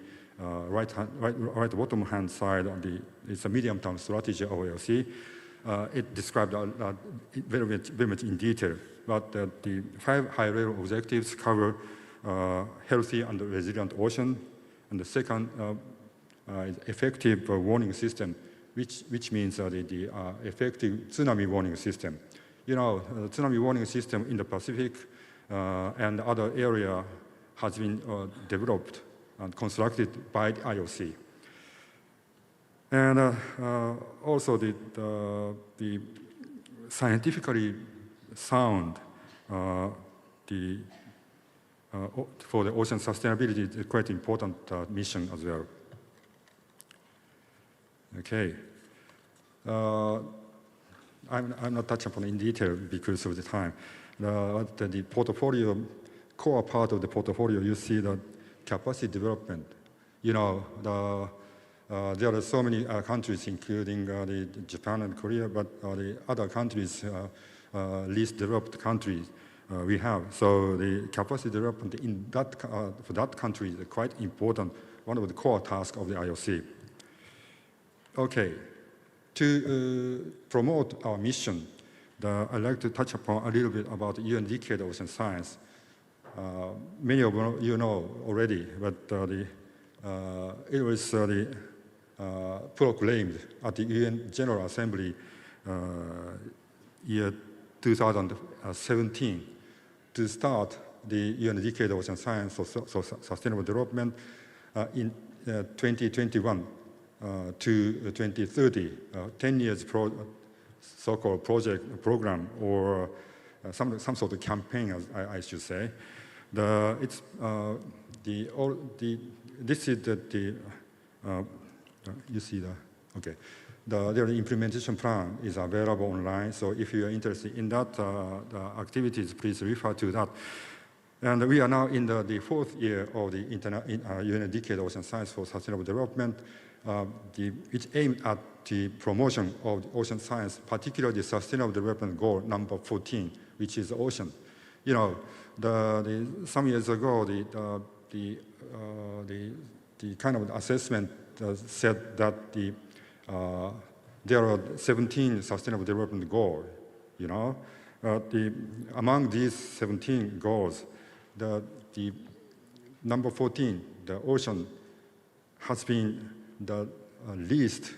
right bottom hand side of it's a medium-term strategy of IOC. It described very much in detail. but the 5 high-level objectives cover healthy and resilient ocean, and the second is effective warning system, which means the effective tsunami warning system. You know, the tsunami warning system in the Pacific and other area has been developed and constructed by the IOC. And also the scientifically sound for the ocean sustainability is quite important mission as well. Okay. I'm not touching upon in detail because of the time. The portfolio, core part of the portfolio, you see the capacity development. You know, there are so many countries, including Japan and Korea, but the other countries, least developed countries, we have. So the capacity development in that for that country is quite important, one of the core tasks of the IOC. Okay, to promote our mission, I'd like to touch upon a little bit about the UN Decade of Ocean Science. Many of you know already, but it was proclaimed at the UN General Assembly year 2017 to start the UN Decade of Ocean Science for Sustainable Development in 2021 to 2030, 10 years so-called program or some sort of campaign, as I should say. This is you see okay. The implementation plan is available online, so if you are interested in that the activities, please refer to that. And we are now in the 4th year of the UN Decade of Ocean Science for Sustainable Development. It's aimed at the promotion of the ocean science, particularly the Sustainable Development Goal number 14, which is the ocean. You know, some years ago, the kind of assessment said that there are 17 Sustainable Development Goals. You know, among these 17 goals, the number 14, the ocean, has been the least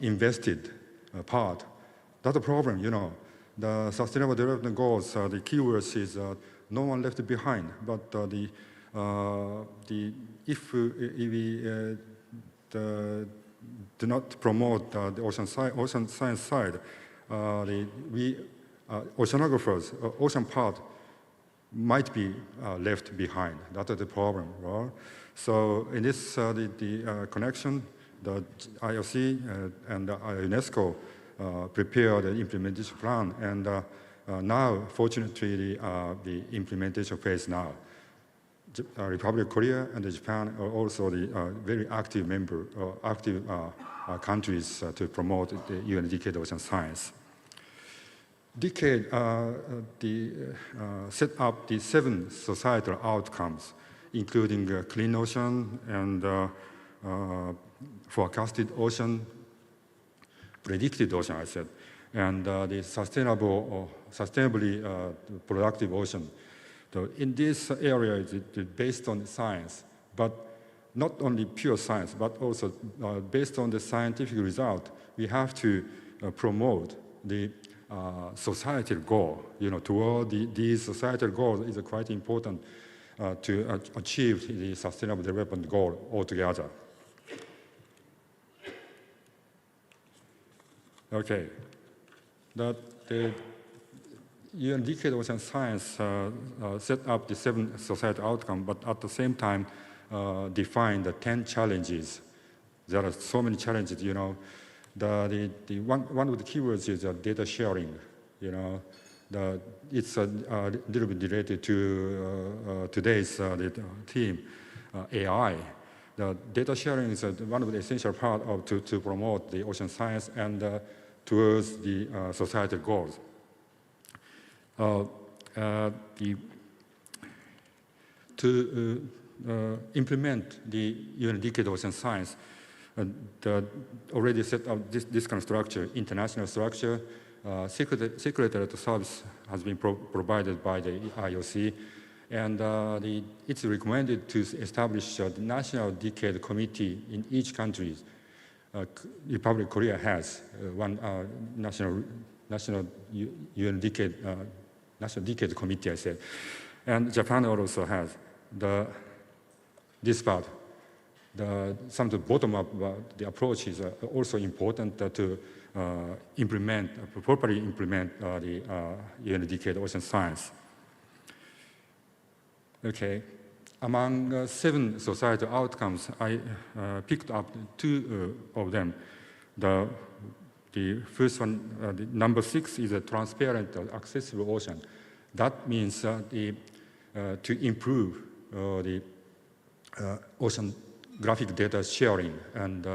invested part. That's a problem, you know. The Sustainable Development Goals, the keywords is no one left behind, but if we do not promote the ocean science side, oceanographers, ocean part might be left behind. That is the problem, right? So in this the connection, the IOC and UNESCO prepared the implementation plan, and now, fortunately, the implementation phase now. Republic of Korea and Japan are also the very active countries to promote the UN Decade of Ocean Science. Decade set up the 7 societal outcomes, including clean ocean and forecasted ocean, predicted ocean, I said, and the sustainably productive ocean. So in this area, it's based on science, but not only pure science, but also based on the scientific result, we have to promote the societal goal. You know, toward these societal goals is quite important to achieve the Sustainable Development Goal altogether. Okay, the UN Decade of Ocean Science set up the 7 societal outcomes, but at the same time defined the 10 challenges. There are so many challenges, you know. One of the keywords is data sharing. You know, it's a little bit related to today's theme, AI. The data sharing is one of the essential parts to promote the ocean science and towards the societal goals. To implement the UN Decade of Ocean Science, already set up this kind of structure, international structure, secretariat service has been provided by the IOC, and it's recommended to establish the National Decade Committee in each country. Republic of Korea has one national UN Decade, National Decade Committee, I said, and Japan also has this part. Some of the bottom-up the approach is also important to properly implement the UN Decade Ocean Science. Okay, among 7 societal outcomes, I picked up 2 of them. The first one, the number 6, is a transparent, accessible ocean. That means to improve the oceanographic data sharing, and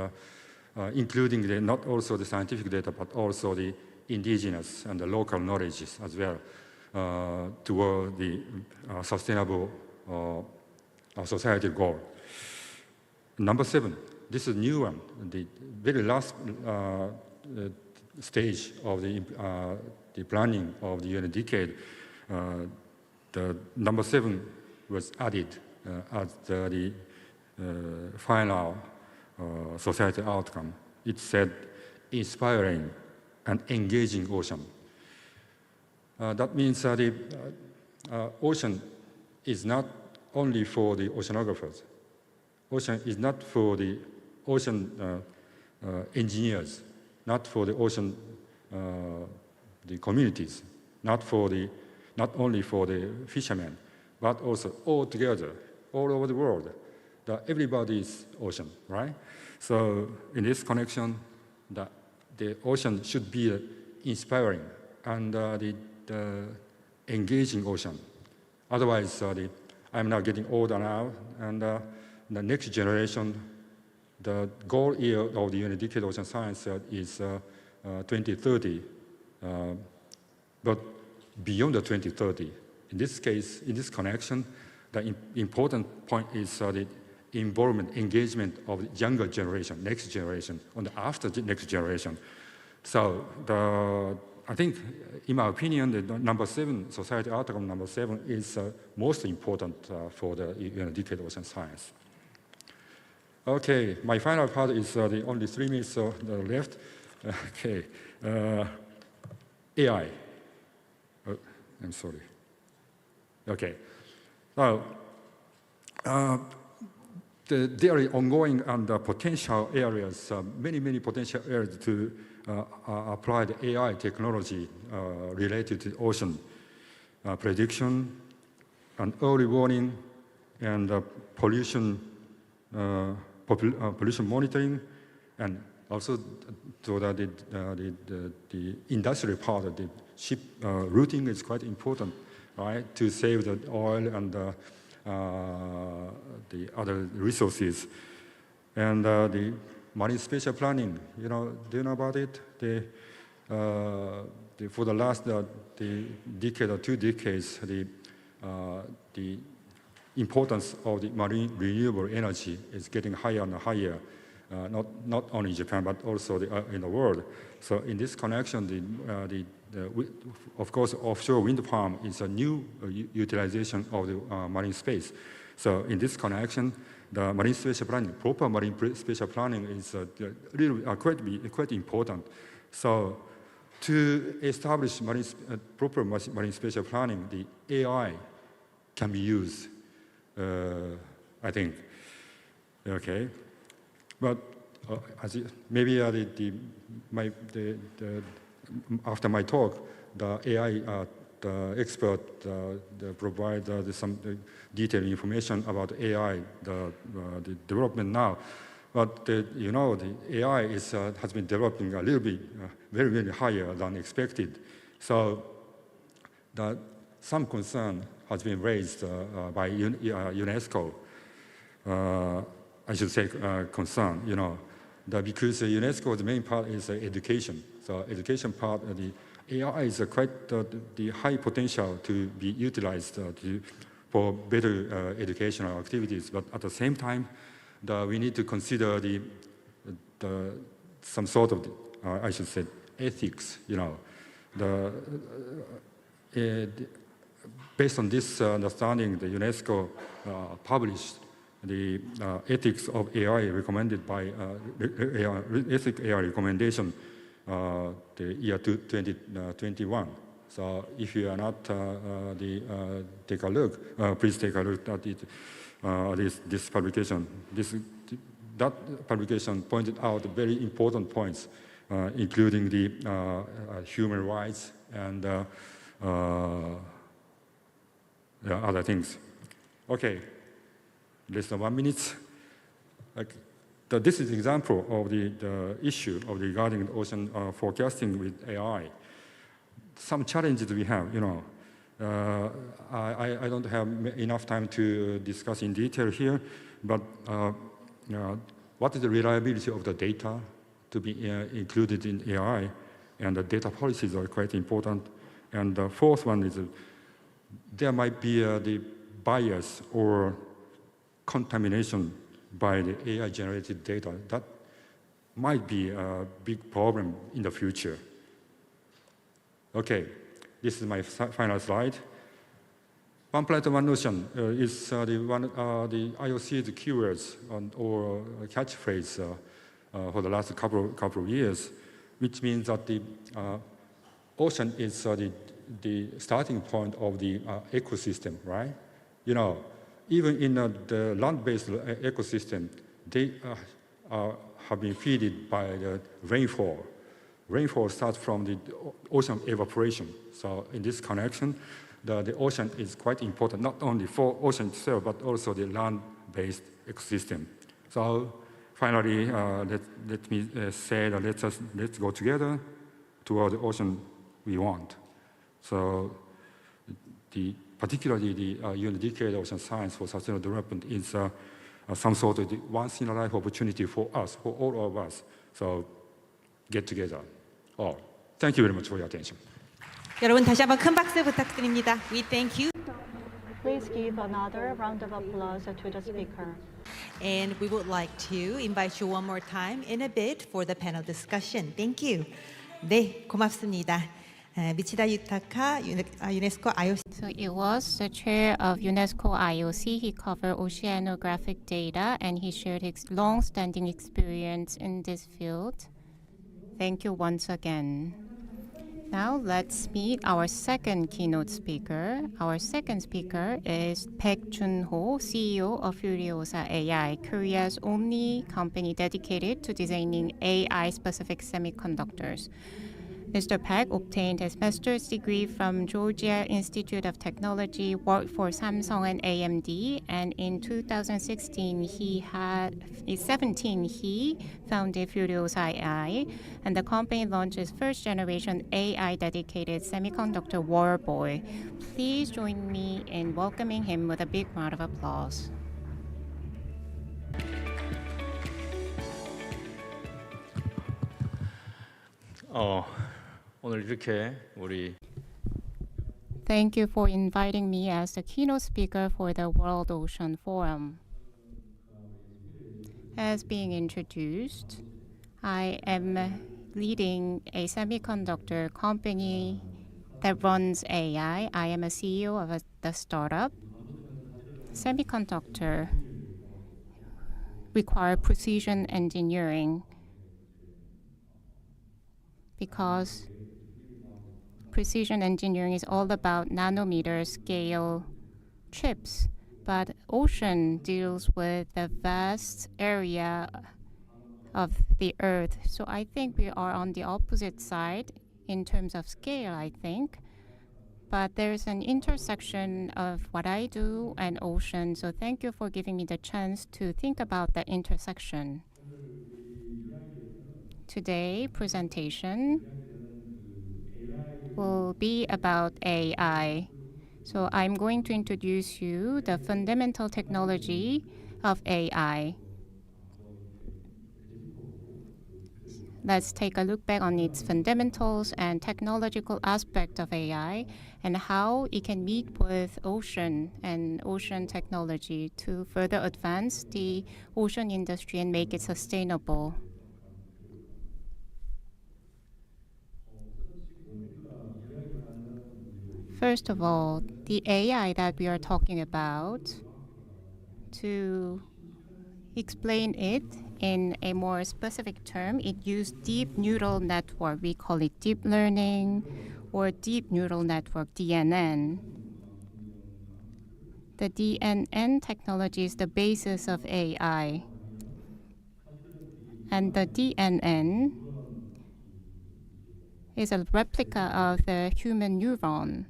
including not also the scientific data, but also the indigenous and the local knowledges as well, toward the sustainable societal goal. Number 7, this is a new one, the very last stage of the planning of the UN Decade. The number 7 was added as the final societal outcome. It said, inspiring and engaging ocean. That means the ocean is not only for the oceanographers. Ocean is not for the ocean engineers, not for the ocean the communities, not only for the fishermen, but also all together, all over the world. Everybody is ocean, right? So in this connection, the ocean should be inspiring and the engaging ocean. Otherwise, I'm now getting older now, and the next generation, the goal year of the UN Decade Ocean Science is 2030. But beyond the 2030, in this case, in this connection, the important point is the involvement, engagement of the younger generation, next generation, and after the next generation. So I think, in my opinion, the number 7, society outcome number 7, is most important for the Decade Ocean Science. Okay, my final part is the only 3 minutes left. Okay, AI. Oh, I'm sorry. Okay, now there are ongoing and potential areas, many potential areas to apply the AI technology related to ocean prediction and early warning and pollution monitoring, and also so that the industrial part of the ship routing is quite important, right, to save the oil and the other resources. And the marine spatial planning, do you know about it? For the last decade or 2 decades, the importance of the marine renewable energy is getting higher and higher, not only in Japan, but also in the world. So in this connection, of course, offshore wind farm is a new utilization of the marine space. So in this connection, the marine spatial planning, proper marine spatial planning is really quite important. So to establish proper marine spatial planning, the AI can be used, I think. Okay, but maybe after my talk, the AI expert provide some detailed information about AI, the development now. But the AI has been developing a little bit very higher than expected. So some concern has been raised by UNESCO. I should say concern, because UNESCO, the main part is education. So education part, the AI is quite the high potential to be utilized for better educational activities. But at the same time, we need to consider some sort of, I should say, ethics, based on this understanding, the UNESCO published the ethics of AI recommended by ethic AI recommendation the year 2021. So if you are not take a look, please take a look at it, this publication. That publication pointed out very important points, including the human rights and other things. Okay, less than 1 minute. This is an example of the issue of regarding the ocean forecasting with AI. Some challenges we have, you know. I don't have enough time to discuss in detail here, but what is the reliability of the data to be included in AI, and the data policies are quite important. And the fourth one is there might be the bias or contamination by the AI-generated data. That might be a big problem in the future. Okay, this is my final slide. One Planet, One Ocean is the IOC's keywords or catchphrase for the last couple of years, which means that the ocean is the starting point of the ecosystem, right? You know, even in the land-based ecosystem, they have been fed by the rainfall. Rainfall starts from the ocean evaporation. So in this connection, the ocean is quite important, not only for ocean itself, but also the land-based ecosystem. So finally, let me say that let's go together toward the ocean we want. So particularly the UN-dedicated ocean science for sustainable development is some sort of once-in-a-life opportunity for us, for all of us. So get together. Oh, thank you very much for your attention. 여러분 다시 한번 큰 박수 부탁드립니다. We thank you. Please give another round of applause to the speaker. And we would like to invite you one more time in a bit for the panel discussion. Thank you. 네, 고맙습니다. 미치다 유타카 유네스코 IOC. So it was the chair of UNESCO IOC. He covered oceanographic data and he shared his long-standing experience in this field. Thank you once again. Now let's meet our second keynote speaker. Our second speaker is Baek Jun-ho, CEO of Furiosa AI, Korea's only company dedicated to designing AI-specific semiconductors. Mr. Baek obtained his master's degree from Georgia Institute of Technology, worked for Samsung and AMD, and in 2016 he founded Furiosa AI, and the company launched its first generation AI-dedicated semiconductor warboy. Please join me in welcoming him with a big round of applause. 오늘 이렇게 우리 Thank you for inviting me as the keynote speaker for the World Ocean Forum. As being introduced, I am leading a semiconductor company that runs AI. I am a CEO of the startup. Semiconductor require precision engineering because precision engineering is all about nanometer scale chips, but ocean deals with the vast area of the earth. So I think we are on the opposite side in terms of scale, I think. But there's an intersection of what I do and ocean. So thank you for giving me the chance to think about that intersection. Today's presentation will be about AI. So I'm going to introduce you the fundamental technology of AI. Let's take a look back on its fundamentals and technological aspect of AI and how it can meet with ocean and ocean technology to further advance the ocean industry and make it sustainable. First of all, the AI that we are talking about, to explain it in a more specific term, it used deep neural network. We call it deep learning or deep neural network, DNN. The DNN technology is the basis of AI. And the DNN is a replica of the human neuron.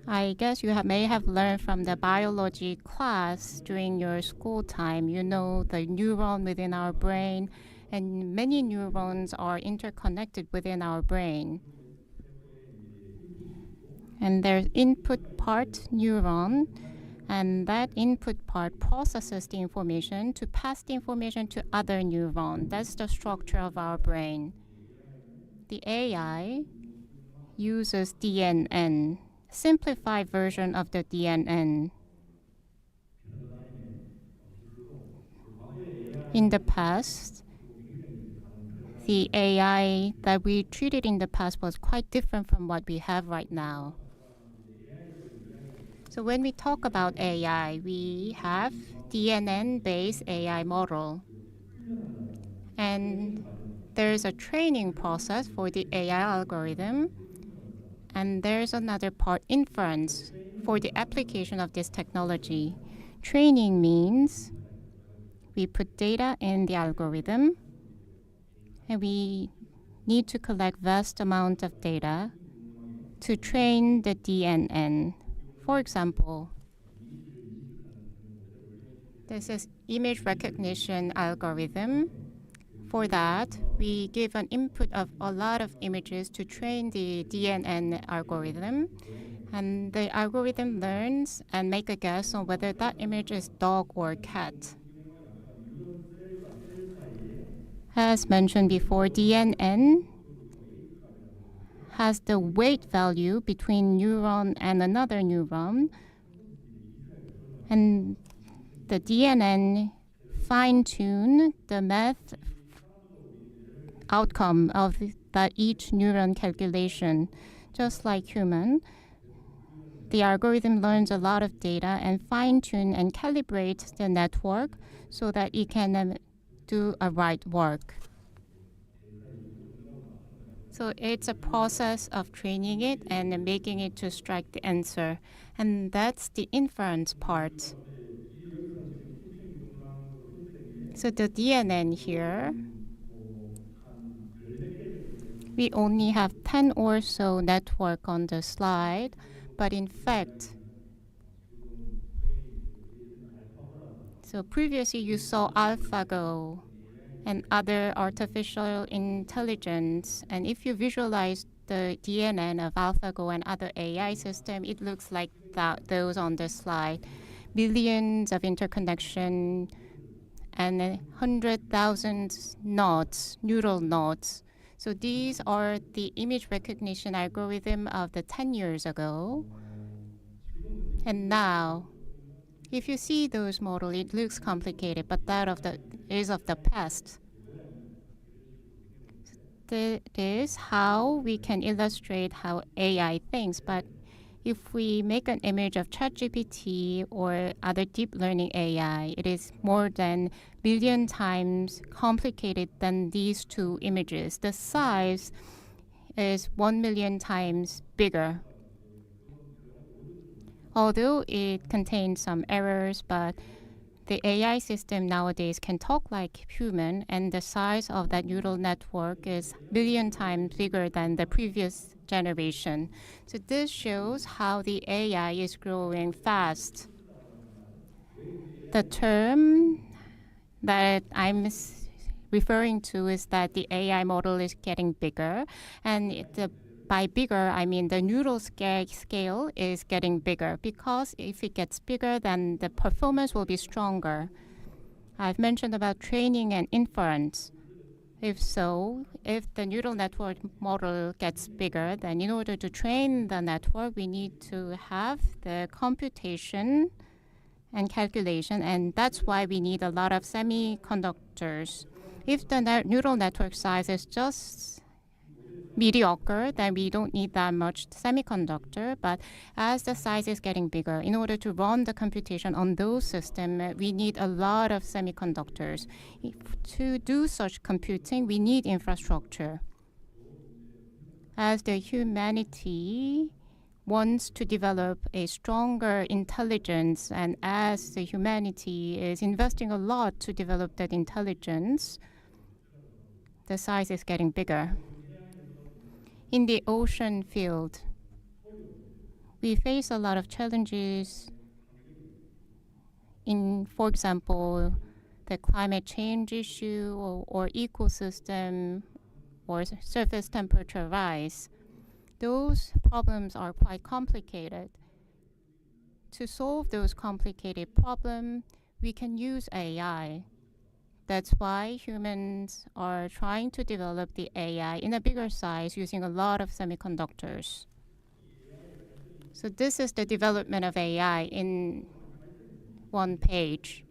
I guess you may have learned from the biology class during your school time. You know the neuron within our brain, and many neurons are interconnected within our brain. And there's input part neuron, and that input part processes the information to pass the information to other neuron. That's the structure of our brain. The AI uses DNN, simplified version of the DNN. In the past, the AI that we treated in the past was quite different from what we have right now. So when we talk about AI, we have DNN-based AI model. And there's a training process for the AI algorithm. And there's another part, inference, for the application of this technology. Training means we put data in the algorithm, and we need to collect vast amount of data to train the DNN. For example, this is image recognition algorithm. For that, we give an input of a lot of images to train the DNN algorithm. And the algorithm learns and make a guess on whether that image is dog or cat. As mentioned before, DNN has the weight value between neuron and another neuron. And the DNN fine-tune the math outcome of that each neuron calculation. Just like human, the algorithm learns a lot of data and fine-tune and calibrate the network so that it can do a right work. So it's a process of training it and making it to strike the answer. And that's the inference part. So the DNN here, we only have 10 or so network on the slide, but in fact, so previously you saw AlphaGo and other artificial intelligence, and if you visualize the DNN of AlphaGo and other AI system, it looks like those on the slide. Billions of interconnection and 100,000 nodes, neural nodes. So these are the image recognition algorithm of the 10 years ago. And now, if you see those models, it looks complicated, but that is of the past. That is how we can illustrate how AI thinks. But if we make an image of ChatGPT or other deep learning AI, it is more than billion times complicated than these two images. The size is 1 million times bigger. Although it contains some errors, but the AI system nowadays can talk like human, and the size of that neural network is billion times bigger than the previous generation. So this shows how the AI is growing fast. The term that I'm referring to is that the AI model is getting bigger, and by bigger, I mean the neural scale is getting bigger, because if it gets bigger, then the performance will be stronger. I've mentioned about training and inference. If the neural network model gets bigger, then in order to train the network, we need to have the computation and calculation, and that's why we need a lot of semiconductors. If the neural network size is just mediocre, then we don't need that much semiconductor. But as the size is getting bigger, in order to run the computation on those systems, we need a lot of semiconductors. To do such computing, we need infrastructure. As the humanity wants to develop a stronger intelligence, and as the humanity is investing a lot to develop that intelligence, the size is getting bigger. In the ocean field, we face a lot of challenges in, for example, the climate change issue or ecosystem or surface temperature rise. Those problems are quite complicated. To solve those complicated problems, we can use AI. That's why humans are trying to develop the AI in a bigger size using a lot of semiconductors. So this is the development of AI in one page.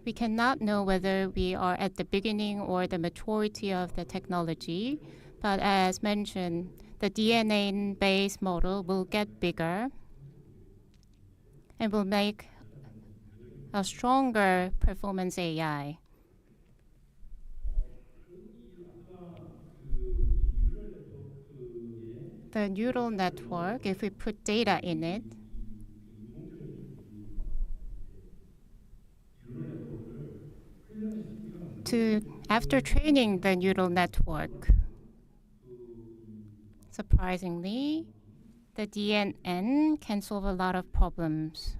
We cannot know whether we are at the beginning or the maturity of the technology, but as mentioned, the DNA-based model will get bigger and will make a stronger performance AI. The neural network, if we put data in it, after training the neural network, surprisingly, the DNN can solve a lot of problems.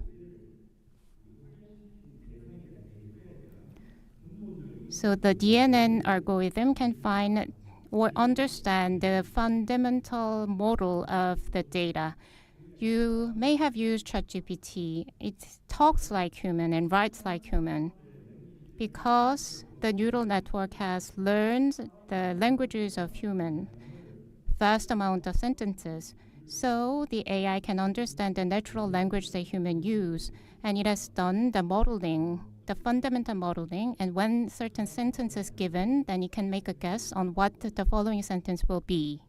So the DNN algorithm can find or understand the fundamental model of the data. You may have used ChatGPT. It talks like human and writes like human because the neural network has learned the languages of human, vast amount of sentences. So the AI can understand the natural language that humans use, and it has done the modeling, the fundamental modeling, and when certain sentence is given, then it can make a guess on what the following sentence will be.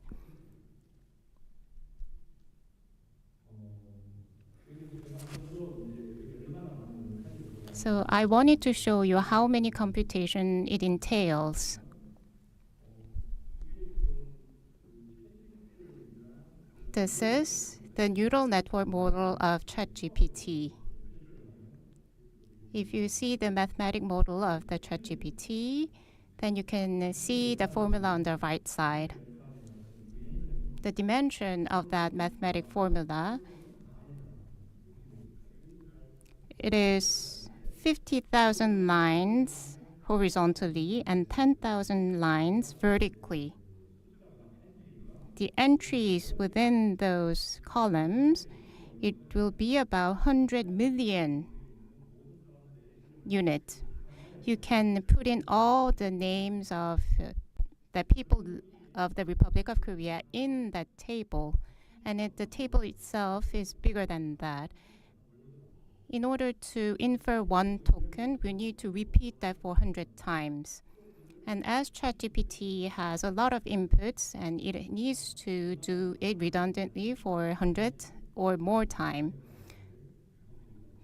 So I wanted to show you how many computation it entails. This is the neural network model of ChatGPT. If you see the mathematical model of the ChatGPT, then you can see the formula on the right side. The dimension of that mathematical formula, it is 50,000 lines horizontally and 10,000 lines vertically. The entries within those columns, it will be about 100 million units. You can put in all the names of the people of the Republic of Korea in that table, and the table itself is bigger than that. In order to infer one token, we need to repeat that 400 times. And as ChatGPT has a lot of inputs and it needs to do it redundantly for 100 or more time,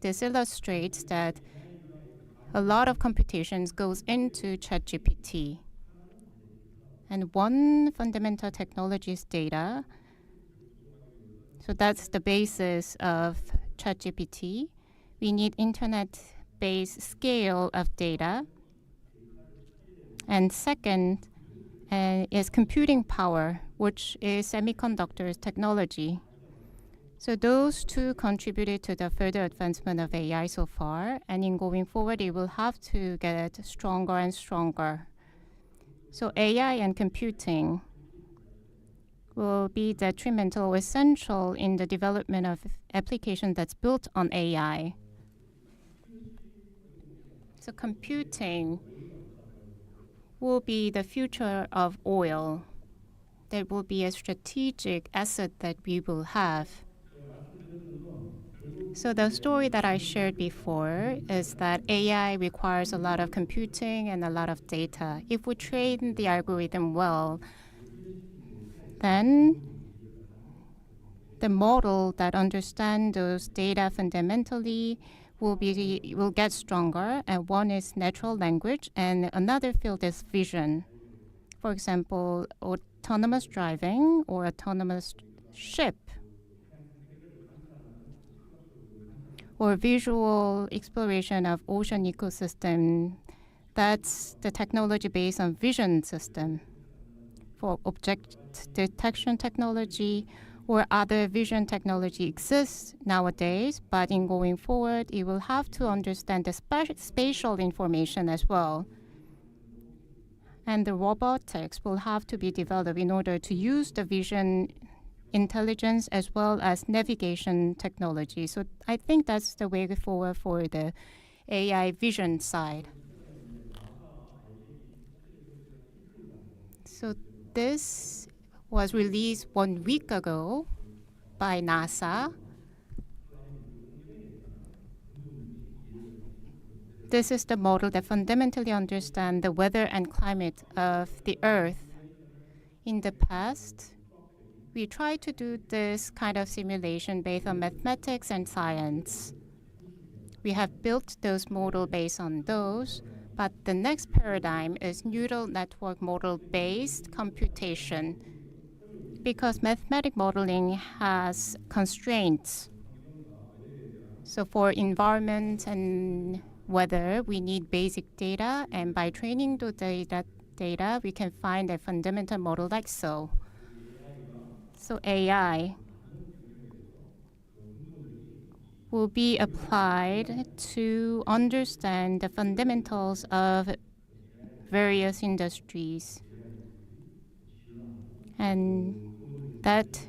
this illustrates that a lot of computations goes into ChatGPT. And one fundamental technology is data. So that's the basis of ChatGPT. We need internet-based scale of data. And second is computing power, which is semiconductors technology. So those two contributed to the further advancement of AI so far, and in going forward, it will have to get stronger and stronger. So AI and computing will be detrimental or essential in the development of application that's built on AI. So computing will be the future of oil. That will be a strategic asset that we will have. So the story that I shared before is that AI requires a lot of computing and a lot of data. If we train the algorithm well, then the model that understands those data fundamentally will get stronger. And one is natural language, and another field is vision. For example, autonomous driving or autonomous ship, or visual exploration of ocean ecosystem. That's the technology based on vision system. For object detection technology or other vision technology exists nowadays, but in going forward, it will have to understand the spatial information as well. And the robotics will have to be developed in order to use the vision intelligence as well as navigation technology. So I think that's the way forward for the AI vision side. So this was released 1 week ago by NASA. This is the model that fundamentally understands the weather and climate of the Earth. In the past, we tried to do this kind of simulation based on mathematics and science. We have built those models based on those, but the next paradigm is neural network model-based computation, because mathematical modeling has constraints. So for environment and weather, we need basic data, and by training the data, we can find a fundamental model like so. So AI will be applied to understand the fundamentals of various industries. And that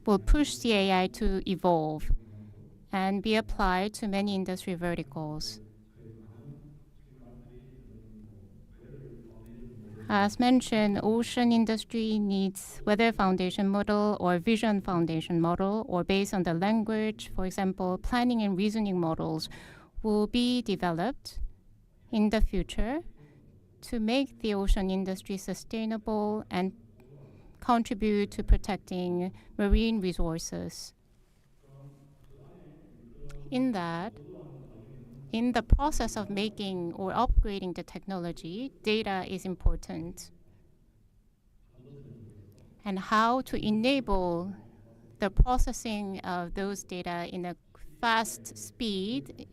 will push the AI to evolve and be applied to many industry verticals. As mentioned, ocean industry needs weather foundation model or vision foundation model, or based on the language, for example, planning and reasoning models will be developed in the future to make the ocean industry sustainable and contribute to protecting marine resources. In the process of making or upgrading the technology, data is important. And how to enable the processing of those data in a fast speed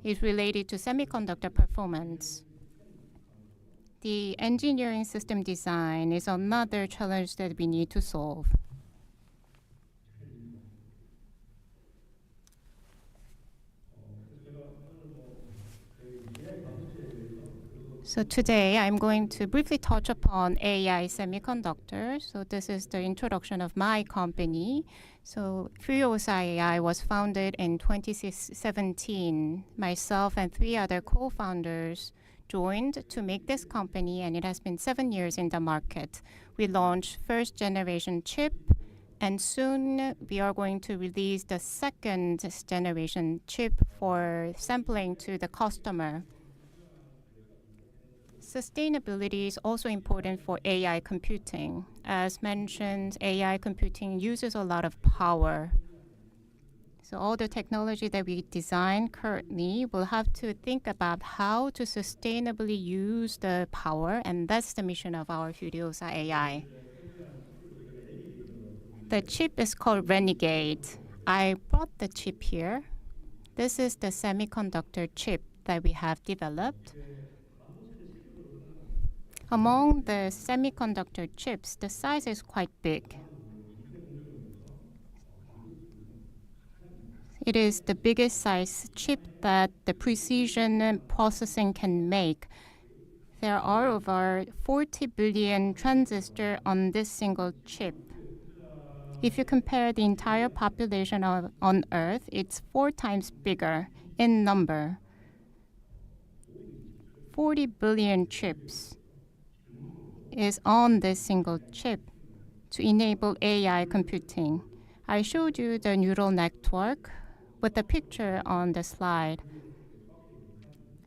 is related to semiconductor performance. The engineering system design is another challenge that we need to solve. So today I'm going to briefly touch upon AI semiconductors. So this is the introduction of my company. So Furiosa AI was founded in 2017. Myself and 3 other co-founders joined to make this company, and it has been 7 years in the market. We launched first generation chip, and soon we are going to release the second generation chip for sampling to the customer. Sustainability is also important for AI computing. As mentioned, AI computing uses a lot of power. So all the technology that we design currently will have to think about how to sustainably use the power, and that's the mission of our Furiosa AI. The chip is called Renegade. I brought the chip here. This is the semiconductor chip that we have developed. Among the semiconductor chips, the size is quite big. It is the biggest size chip that the precision processing can make. There are over 40 billion transistors on this single chip. If you compare the entire population on Earth, it's 4 times bigger in number. 40 billion chips is on this single chip to enable AI computing. I showed you the neural network with the picture on the slide.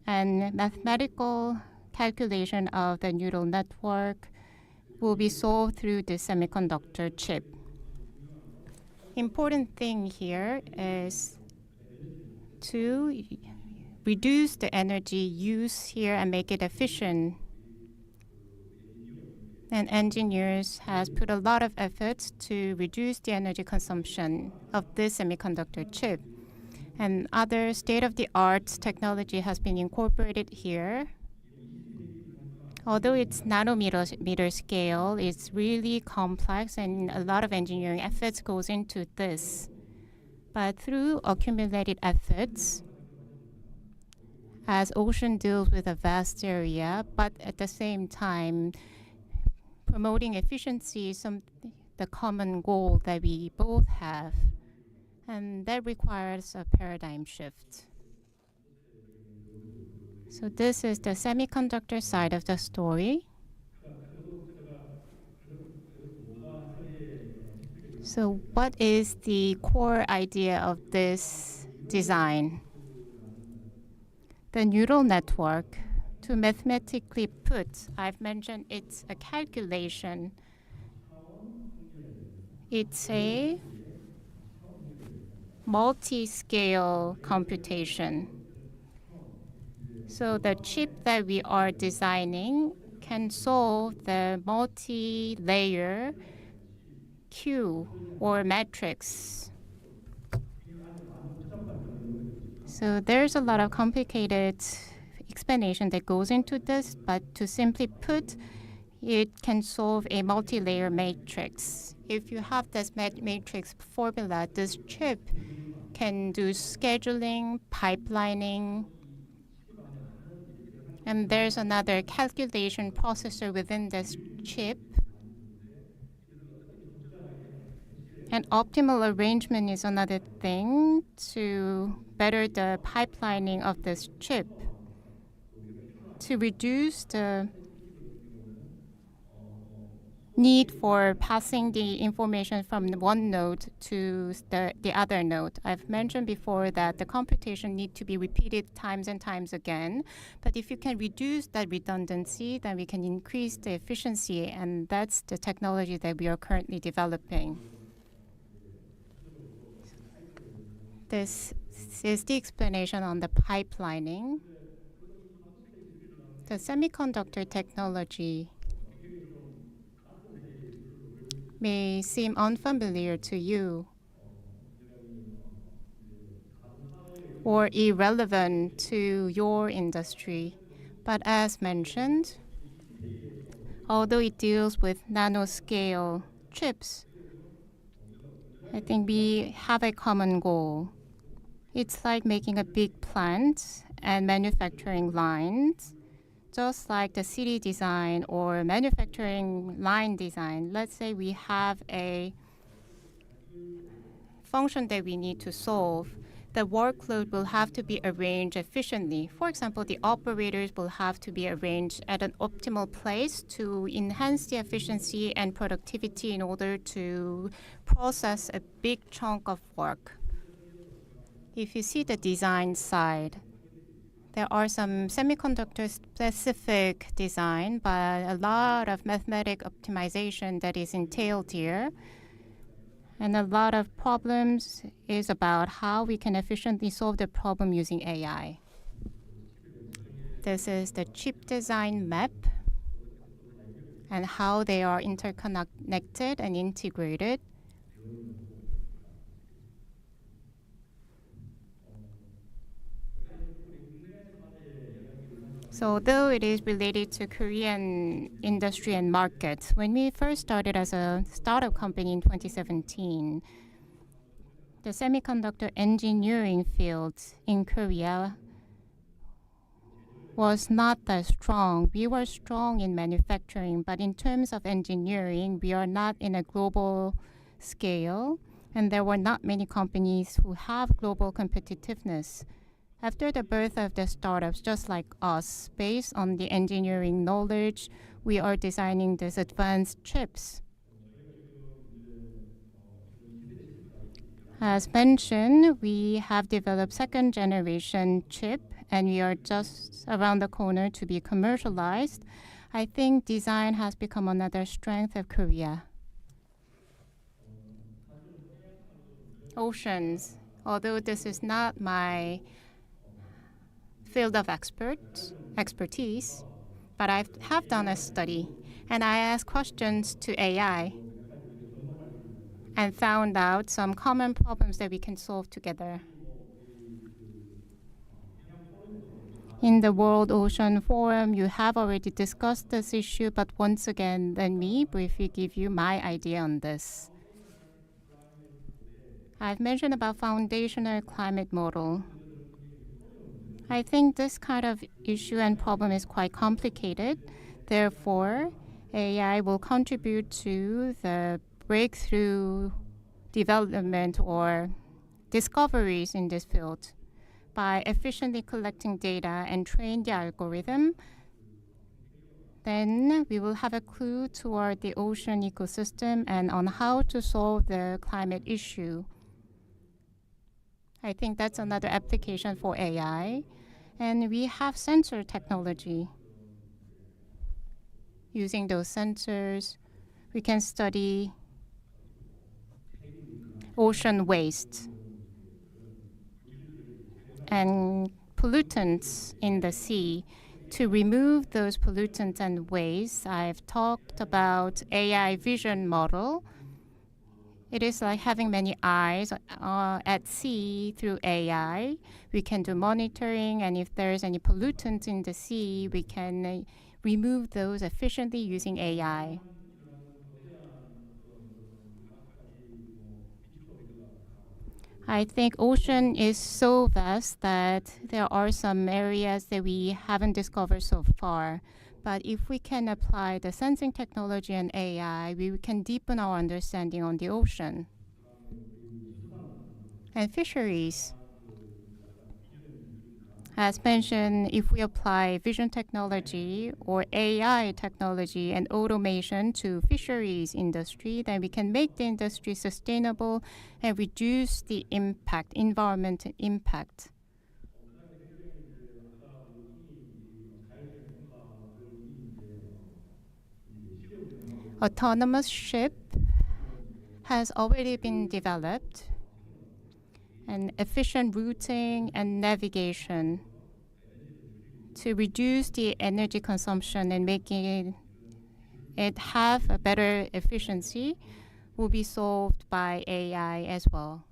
And mathematical calculation of the neural network will be solved through the semiconductor chip. Important thing here is to reduce the energy use here and make it efficient. And engineers has put a lot of efforts to reduce the energy consumption of this semiconductor chip. And other state-of-the-art technology has been incorporated here. Although it's nanometer scale, it's really complex and a lot of engineering efforts goes into this. But through accumulated efforts, as ocean deals with a vast area, but at the same time, promoting efficiency is the common goal that we both have. And that requires a paradigm shift. So this is the semiconductor side of the story. So what is the core idea of this design? The neural network, to mathematically put, I've mentioned it's a calculation. It's a multi-scale computation. So the chip that we are designing can solve the multi-layer queue or matrix. So there's a lot of complicated explanation that goes into this, but to simply put, it can solve a multi-layer matrix. If you have this matrix formula, this chip can do scheduling, pipelining, and there's another calculation processor within this chip. And optimal arrangement is another thing to better the pipelining of this chip, to reduce the need for passing the information from one node to the other node. I've mentioned before that the computation need to be repeated times and times again. But if you can reduce that redundancy, then we can increase the efficiency, and that's the technology that we are currently developing. This is the explanation on the pipelining. The semiconductor technology may seem unfamiliar to you or irrelevant to your industry. But as mentioned, although it deals with nanoscale chips, I think we have a common goal. It's like making a big plant and manufacturing lines. Just like the city design or manufacturing line design, let's say we have a function that we need to solve. The workload will have to be arranged efficiently. For example, the operators will have to be arranged at an optimal place to enhance the efficiency and productivity in order to process a big chunk of work. If you see the design side, there are some semiconductor-specific design, but a lot of mathematic optimization that is entailed here. And a lot of problems is about how we can efficiently solve the problem using AI. This is the chip design map and how they are interconnected and integrated. So though it is related to Korean industry and market, when we first started as a startup company in 2017, the semiconductor engineering field in Korea was not that strong. We were strong in manufacturing, but in terms of engineering, we are not in a global scale, and there were not many companies who have global competitiveness. After the birth of the startups, just like us, based on the engineering knowledge, we are designing these advanced chips. As mentioned, we have developed second generation chip, and we are just around the corner to be commercialized. I think design has become another strength of Korea. Oceans, although this is not my field of expertise, but I have done a study, and I asked questions to AI and found out some common problems that we can solve together. In the World Ocean Forum, you have already discussed this issue, but once again, let me briefly give you my idea on this. I've mentioned about foundational climate model. I think this kind of issue and problem is quite complicated. Therefore, AI will contribute to the breakthrough development or discoveries in this field. By efficiently collecting data and train the algorithm, then we will have a clue toward the ocean ecosystem and on how to solve the climate issue. I think that's another application for AI. And we have sensor technology. Using those sensors, we can study ocean waste and pollutants in the sea. To remove those pollutants and waste, I've talked about AI vision model. It is like having many eyes at sea through AI. We can do monitoring, and if there's any pollutants in the sea, we can remove those efficiently using AI. I think ocean is so vast that there are some areas that we haven't discovered so far. But if we can apply the sensing technology and AI, we can deepen our understanding on the ocean. And fisheries. As mentioned, if we apply vision technology or AI technology and automation to fisheries industry, then we can make the industry sustainable and reduce the impact, environmental impact. Autonomous ship has already been developed, and efficient routing and navigation to reduce the energy consumption and making it have a better efficiency will be solved by AI as well.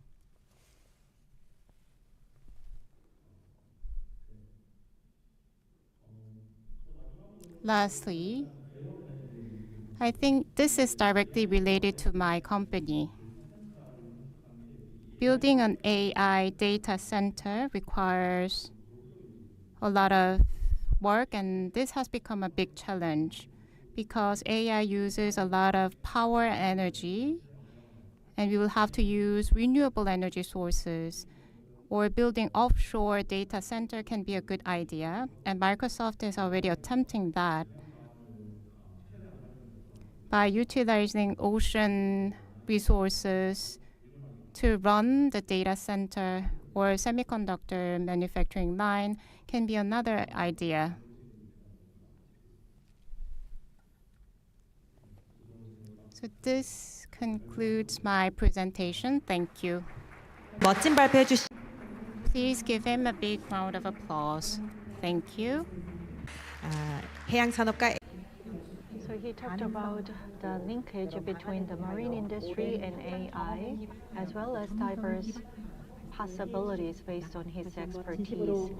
Lastly, I think this is directly related to my company. Building an AI data center requires a lot of work, and this has become a big challenge because AI uses a lot of power and energy, and we will have to use renewable energy sources. Or building offshore data center can be a good idea, and Microsoft is already attempting that. By utilizing ocean resources to run the data center or semiconductor manufacturing line can be another idea. So this concludes my presentation. Thank you. 멋진 발표해 주시. Please give him a big round of applause. Thank you. 해양산업과 So he talked about the linkage between the marine industry and AI, as well as diverse possibilities based on his expertise.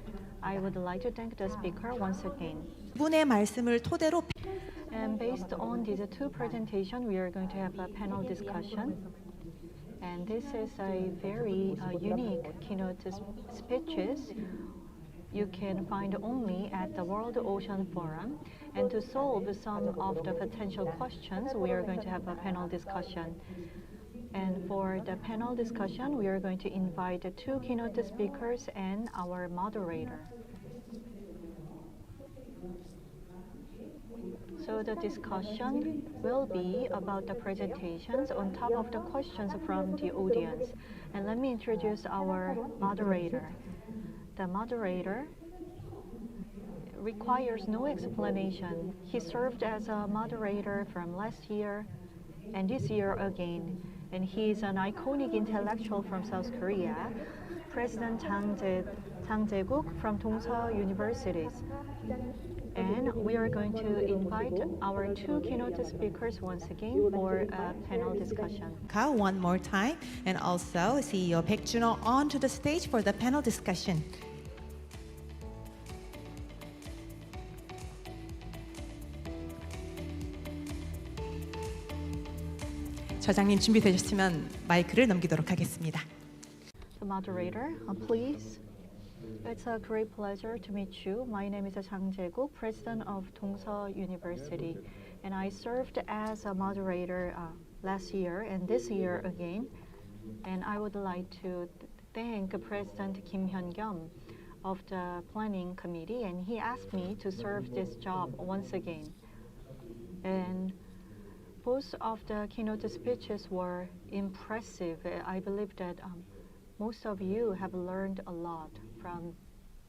I would like to thank the speaker once again. 분의 말씀을 토대로 And based on these two presentations, we are going to have a panel discussion. And this is a very unique keynote speeches you can find only at the World Ocean Forum. And to solve some of the potential questions, we are going to have a panel discussion. And for the panel discussion, we are going to invite two keynote speakers and our moderator. So the discussion will be about the presentations on top of the questions from the audience. And let me introduce our moderator. The moderator requires no explanation. He served as a moderator from last year and this year again. And he is an iconic intellectual from South Korea, President Jang Jae-guk from Dongseol Universities. And we are going to invite our two keynote speakers once again for a panel discussion. One more time, and also CEO Baek Jun-ho onto the stage for the panel discussion. 저장님 준비되셨으면 마이크를 넘기도록 하겠습니다. The moderator, please. It's a great pleasure to meet you. My name is Jang Jae-guk, president of Dongseol University, and I served as a moderator last year and this year again. And I would like to thank President Kim Hyun-kyum of the planning committee, and he asked me to serve this job once again. And both of the keynote speeches were impressive. I believe that most of you have learned a lot from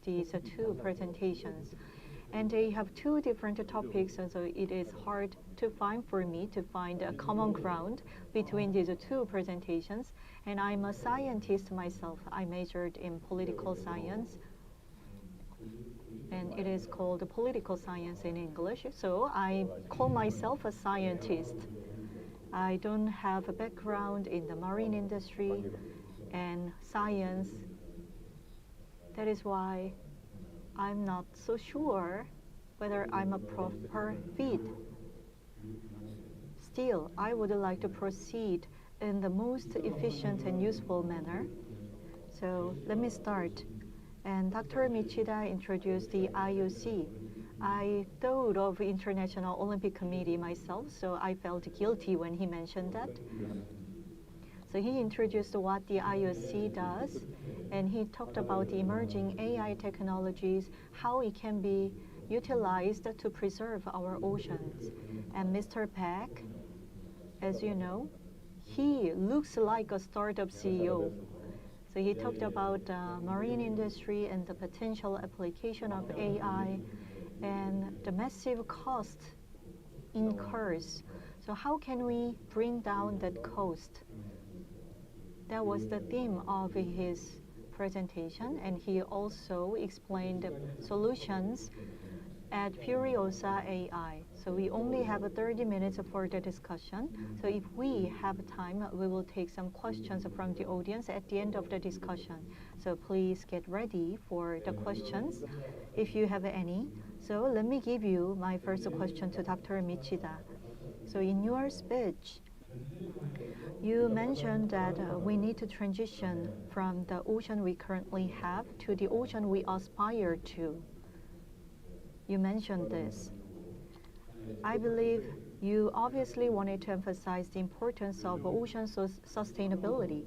these two presentations. And they have two different topics, so it is hard to find for me to find a common ground between these two presentations. And I'm a scientist myself. I majored in political science, and it is called political science in English. So I call myself a scientist. I don't have a background in the marine industry and science. That is why I'm not so sure whether I'm a proper fit. Still, I would like to proceed in the most efficient and useful manner. So let me start. And Dr. Michida introduced the IOC. I thought of International Olympic Committee myself, so I felt guilty when he mentioned that. So he introduced what the IOC does, and he talked about the emerging AI technologies, how it can be utilized to preserve our oceans. And Mr. Baek, as you know, he looks like a startup CEO. So he talked about the marine industry and the potential application of AI and the massive cost incurs. So how can we bring down that cost? That was the theme of his presentation, and he also explained solutions at Furiosa AI. So we only have 30 minutes for the discussion. So if we have time, we will take some questions from the audience at the end of the discussion. So please get ready for the questions if you have any. So let me give you my first question to Dr. Michida. So in your speech, you mentioned that we need to transition from the ocean we currently have to the ocean we aspire to. You mentioned this. I believe you obviously wanted to emphasize the importance of ocean sustainability.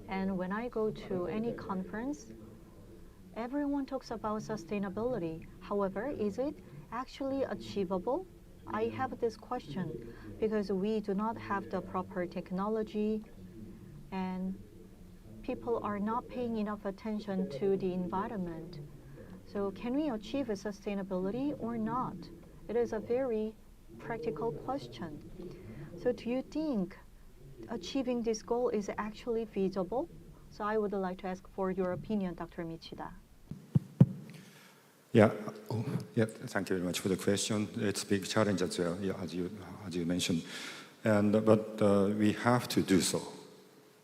And when I go to any conference, everyone talks about sustainability. However, is it actually achievable? I have this question because we do not have the proper technology and people are not paying enough attention to the environment. So can we achieve sustainability or not? It is a very practical question. So do you think achieving this goal is actually feasible? So I would like to ask for your opinion, Dr. Michida. Yeah, thank you very much for the question. It's a big challenge as well, as you mentioned. But we have to do so.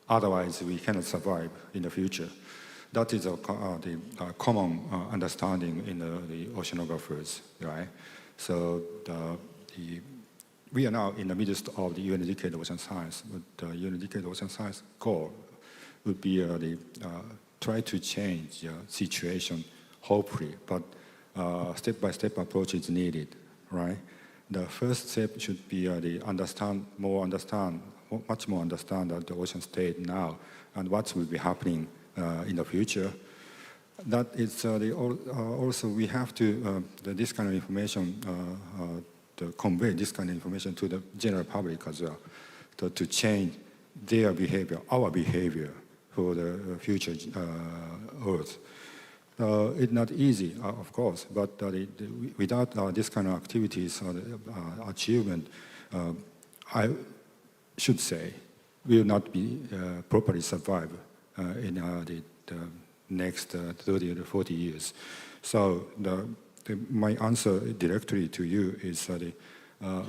Otherwise, we cannot survive in the future. That is the common understanding in the oceanographers, right? So we are now in the midst of the UN Decade of Ocean Science. But the UN Decade of Ocean Science goal would be try to change the situation, hopefully, but step-by-step approach is needed, right? The first step should be much more understand the ocean state now and what will be happening in the future. That is also we have to this kind of information to convey this kind of information to the general public as well, to change their behavior, our behavior for the future Earth. it's not easy, of course, but without this kind of activities or achievement, I should say, will not be properly survive in the next 30 or 40 years. So my answer directly to you is that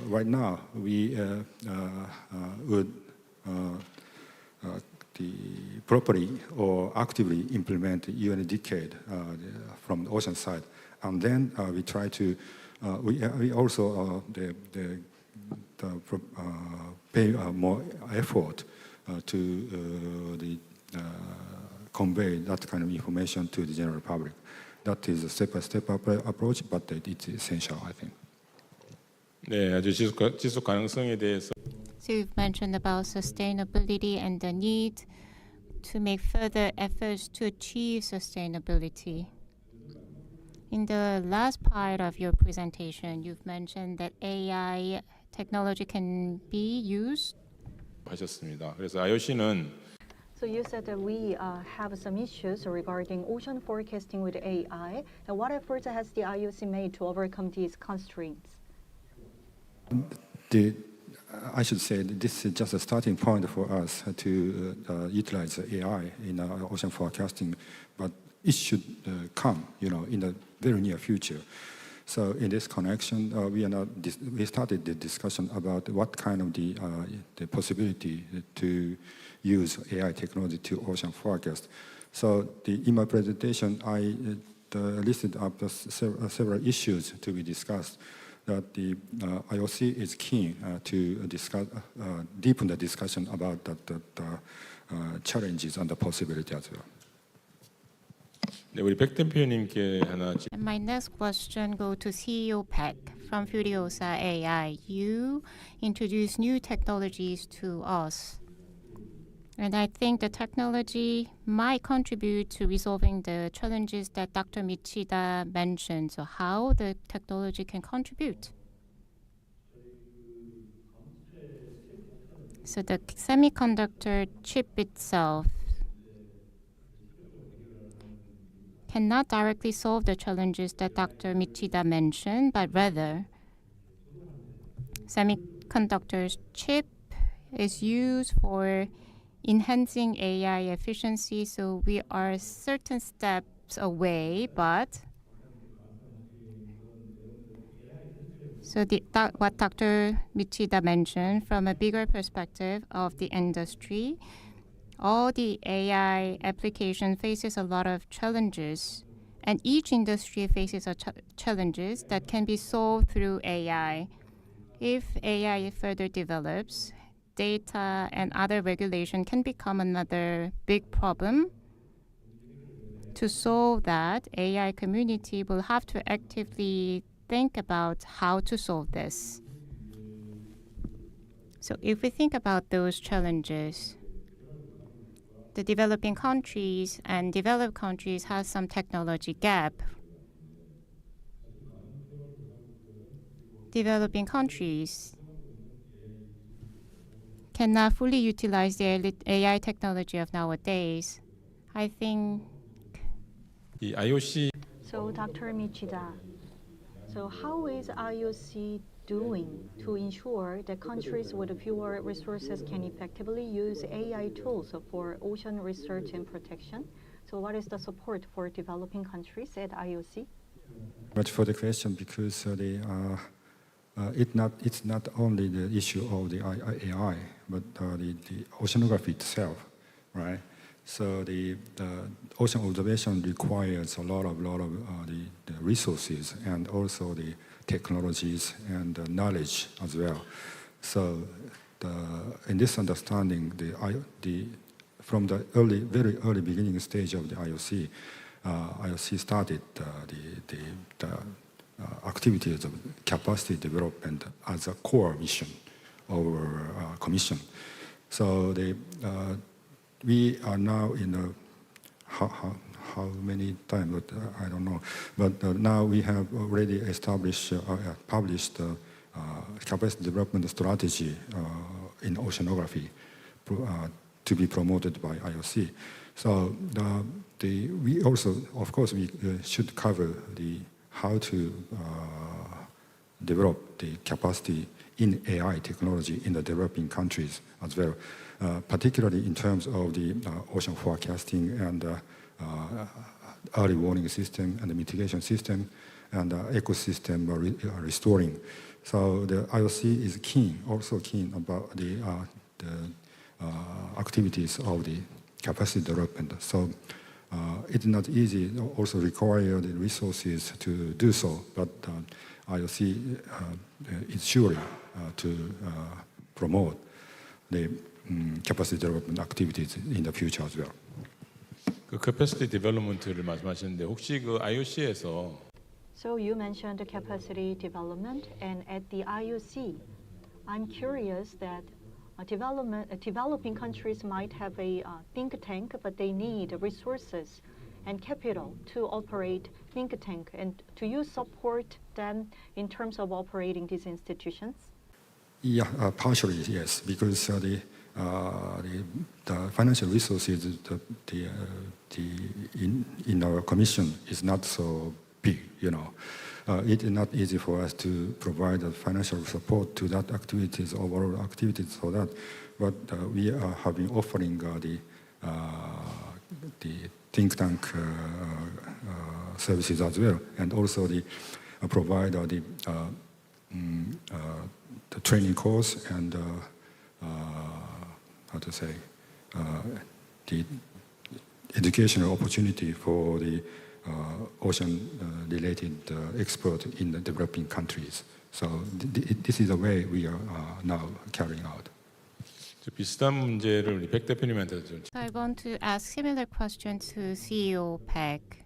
right now we would properly or actively implement UN decade from the ocean side, and then we try to we also pay more effort to convey that kind of information to the general public. That is a step-by-step approach, but it's essential, I think. 네, 아주 지속 가능성에 대해서. So you've mentioned about sustainability and the need to make further efforts to achieve sustainability. In the last part of your presentation, you've mentioned that AI technology can be used. 하셨습니다. 그래서 IOC는 So you said that we have some issues regarding ocean forecasting with AI. And what efforts has the IOC made to overcome these constraints? I should say that this is just a starting point for us to utilize AI in ocean forecasting, but it should come, in the very near future. So in this connection, we started the discussion about what kind of the possibility to use AI technology to ocean forecast. So in my presentation, I listed up several issues to be discussed. That the IOC is keen to discuss, deepen the discussion about the challenges and the possibility as well. 네, 우리 백 대표님께 하나. And my next question go to CEO Peck from Furiosa AI. You introduce new technologies to us. And I think the technology might contribute to resolving the challenges that Dr. Michida mentioned. So how the technology can contribute? So the semiconductor chip itself cannot directly solve the challenges that Dr. Michida mentioned, but rather semiconductor chip is used for enhancing AI efficiency, so we are certain steps away, but so what Dr. Michida mentioned from a bigger perspective of the industry, all the AI application faces a lot of challenges, and each industry faces challenges that can be solved through AI. If AI further develops, data and other regulation can become another big problem. To solve that, AI community will have to actively think about how to solve this. So if we think about those challenges, the developing countries and developed countries have some technology gap. Developing countries cannot fully utilize the AI technology of nowadays. I think. 이 IOC. So Dr. Michida, so how is IOC doing to ensure that countries with fewer resources can effectively use AI tools for ocean research and protection? So what is the support for developing countries at IOC? Much for the question, because it's not only the issue of the AI, but the oceanography itself, right? So the ocean observation requires a lot of the resources and also the technologies and knowledge as well. So in this understanding, from the very early beginning stage of the IOC, IOC started the activities of capacity development as a core mission of our commission. So we are now in a how many times, but I don't know. But now we have already established, published capacity development strategy in oceanography to be promoted by IOC. So we also, of course, we should cover how to develop the capacity in AI technology in the developing countries as well, particularly in terms of the ocean forecasting and early warning system and the mitigation system and ecosystem restoring. So the IOC is also keen about the activities of the capacity development. So it's not easy, also require the resources to do so, but IOC is surely to promote the capacity development activities in the future as well. 그 capacity development를 말씀하셨는데 혹시 그 IOC에서 So you mentioned the capacity development, and at the IOC, I'm curious that developing countries might have a think tank, but they need resources and capital to operate think tank. And do you support them in terms of operating these institutions? Yeah, partially yes, because the financial resources in our commission is not so big, you know. It is not easy for us to provide financial support to that activities, overall activities for that. But we have been offering the think tank services as well, and also provide the training course and the educational opportunity for the ocean-related expert in the developing countries. So this is the way we are now carrying out. 비슷한 문제를 우리 백 대표님한테 좀. So I want to ask similar question to CEO Peck.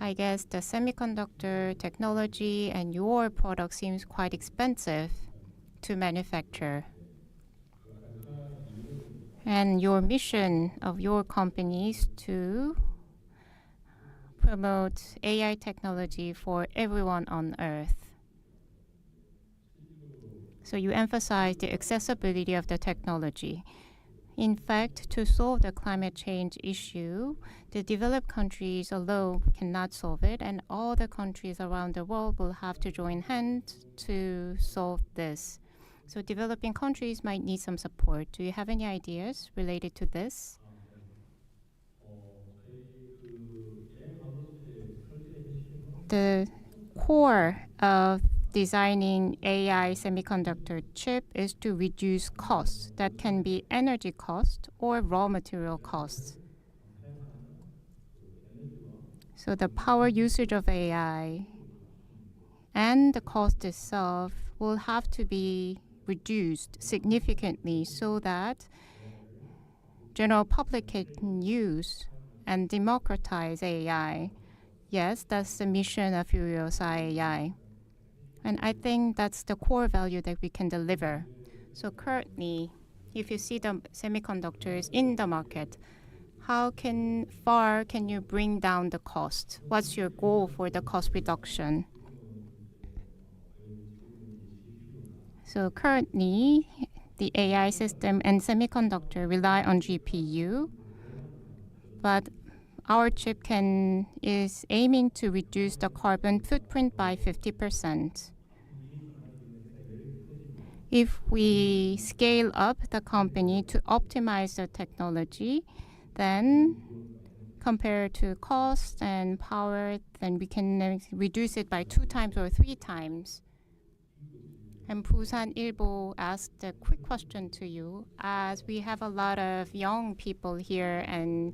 I guess the semiconductor technology and your product seems quite expensive to manufacture. And your mission of your company is to promote AI technology for everyone on Earth. So you emphasize the accessibility of the technology. In fact, to solve the climate change issue, the developed countries alone cannot solve it, and all the countries around the world will have to join hands to solve this. So developing countries might need some support. Do you have any ideas related to this? The core of designing AI semiconductor chip is to reduce costs. That can be energy cost or raw material costs. So the power usage of AI and the cost itself will have to be reduced significantly so that general public can use and democratize AI. Yes, that's the mission of Furiosa AI. And I think that's the core value that we can deliver. So currently, if you see the semiconductors in the market, how far can you bring down the cost? What's your goal for the cost reduction? So currently, the AI system and semiconductor rely on GPU, but our chip is aiming to reduce the carbon footprint by 50%. If we scale up the company to optimize the technology, then compared to cost and power, then we can reduce it by 2 times or 3 times. And Busan Ilbo asked a quick question to you. As we have a lot of young people here and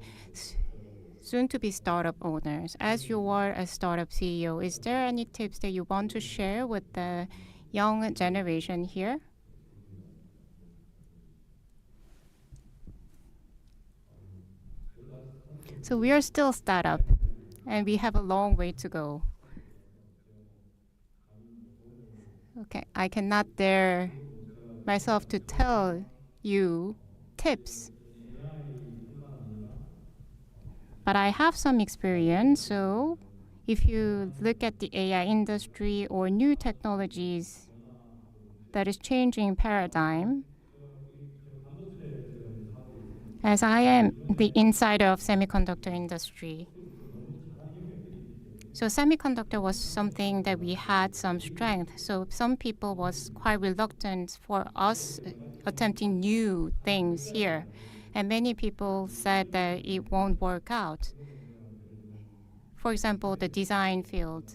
soon-to-be startup owners, as you are a startup CEO, is there any tips that you want to share with the young generation here? So we are still a startup, and we have a long way to go. Okay, I cannot dare myself to tell you tips. But I have some experience, so if you look at the AI industry or new technologies that is changing paradigm, as I am the insider of semiconductor industry. So semiconductor was something that we had some strength. So some people was quite reluctant for us attempting new things here. And many people said that it won't work out. For example, the design field.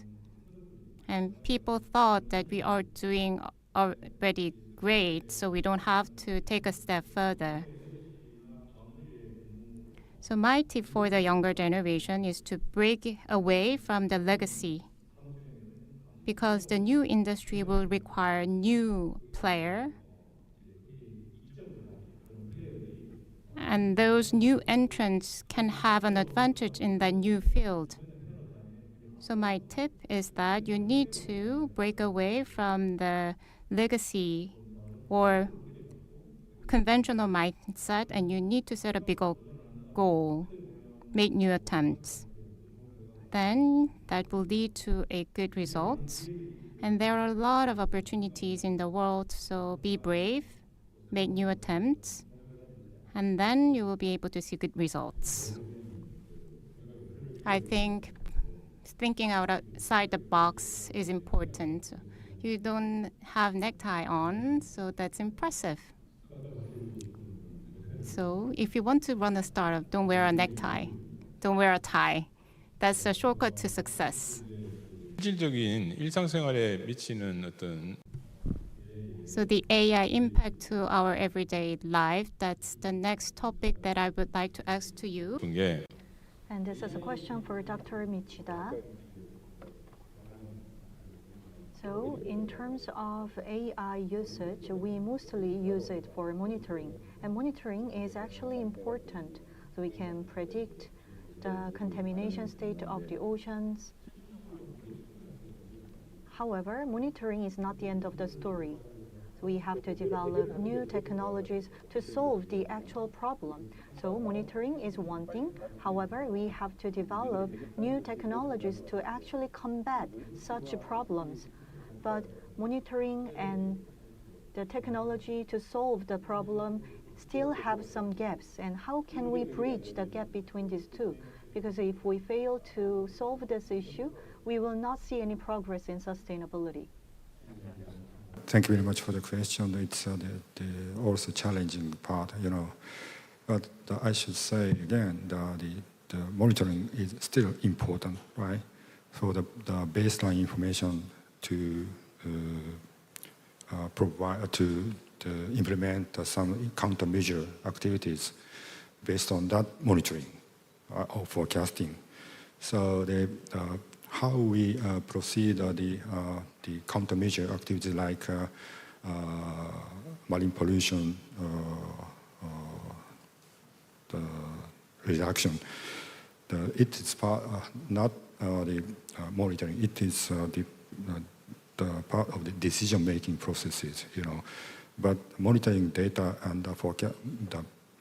And people thought that we are doing already great, so we don't have to take a step further. So my tip for the younger generation is to break away from the legacy, because the new industry will require new player, and those new entrants can have an advantage in that new field. So my tip is that you need to break away from the legacy or conventional mindset, and you need to set a bigger goal, make new attempts. Then that will lead to a good result. And there are a lot of opportunities in the world, so be brave, make new attempts, and then you will be able to see good results. I think thinking outside the box is important. You don't have necktie on, so that's impressive. So if you want to run a startup, don't wear a necktie, don't wear a tie. That's a shortcut to success. 실질적인 일상생활에 미치는 어떤 So the AI impact to our everyday life, that's the next topic that I would like to ask to you. 게 And this is a question for Dr. Michida. So in terms of AI usage, we mostly use it for monitoring. And monitoring is actually important. So we can predict the contamination state of the oceans. However, monitoring is not the end of the story. We have to develop new technologies to solve the actual problem. So monitoring is one thing. However, we have to develop new technologies to actually combat such problems. But monitoring and the technology to solve the problem still have some gaps. And how can we bridge the gap between these two? Because if we fail to solve this issue, we will not see any progress in sustainability. Thank you very much for the question. It's the also challenging part, But I should say again, the monitoring is still important, right? So the baseline information to provide to implement some countermeasure activities based on that monitoring or forecasting. So how we proceed the countermeasure activities like marine pollution, the reduction. It is part not the monitoring. It is the part of the decision-making processes, But monitoring data and the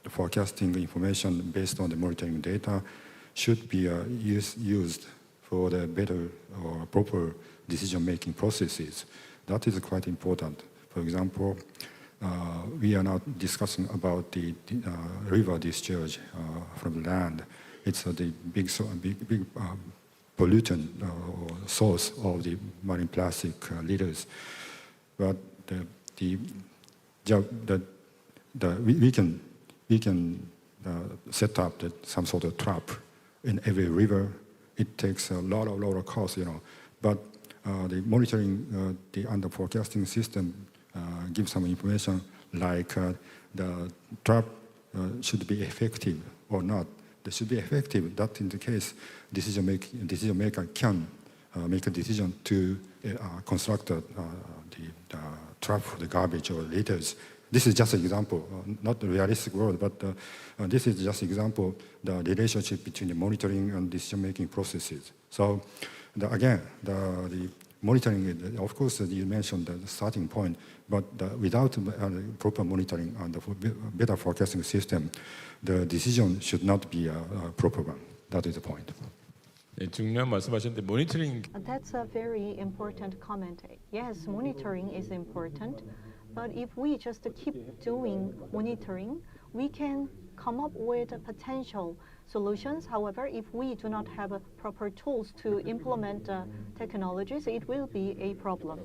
forecasting information based on the monitoring data should be used for the better or proper decision-making processes. That is quite important. For example, we are now discussing about the river discharge from the land. It's the big pollutant source of the marine plastic litters. But we can set up some sort of trap in every river. It takes a lot of cost, But the monitoring, and the forecasting system gives some information like the trap should be effective or not. They should be effective. That in the case, decision maker can make a decision to construct the trap for the garbage or litters. This is just an example, not the realistic world, but this is just an example, the relationship between the monitoring and decision-making processes. So, again, the monitoring, of course, you mentioned the starting point, but without proper monitoring and the better forecasting system, the decision should not be a proper one. That is the point. 중요한 말씀하셨는데 모니터링. That's a very important comment. Yes, monitoring is important, but if we just keep doing monitoring, we can come up with potential solutions. However, if we do not have proper tools to implement technologies, it will be a problem.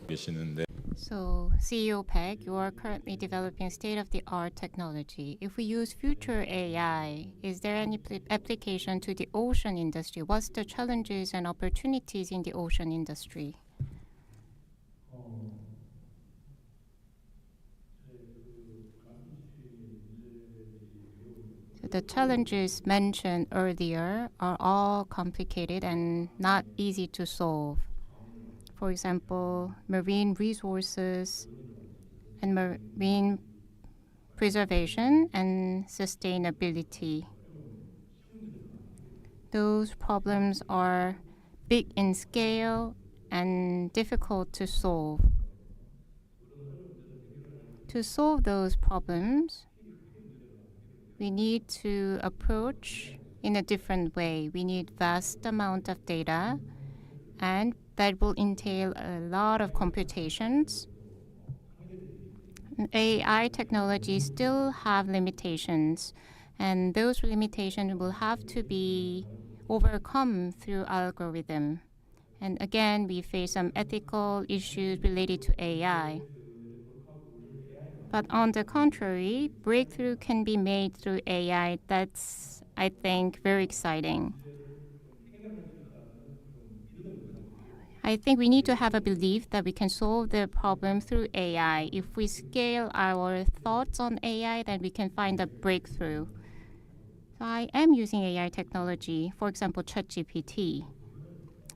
So, CEO Peg, you are currently developing state-of-the-art technology. If we use future AI, is there any application to the ocean industry? What's the challenges and opportunities in the ocean industry? So the challenges mentioned earlier are all complicated and not easy to solve. For example, marine resources and marine preservation and sustainability. Those problems are big in scale and difficult to solve. To solve those problems, we need to approach in a different way. We need vast amount of data, and that will entail a lot of computations. AI technologies still have limitations, and those limitations will have to be overcome through algorithm. And again, we face some ethical issues related to AI. But on the contrary, breakthrough can be made through AI. That's, I think, very exciting. I think we need to have a belief that we can solve the problem through AI. If we scale our thoughts on AI, then we can find a breakthrough. So I am using AI technology, for example, ChatGPT.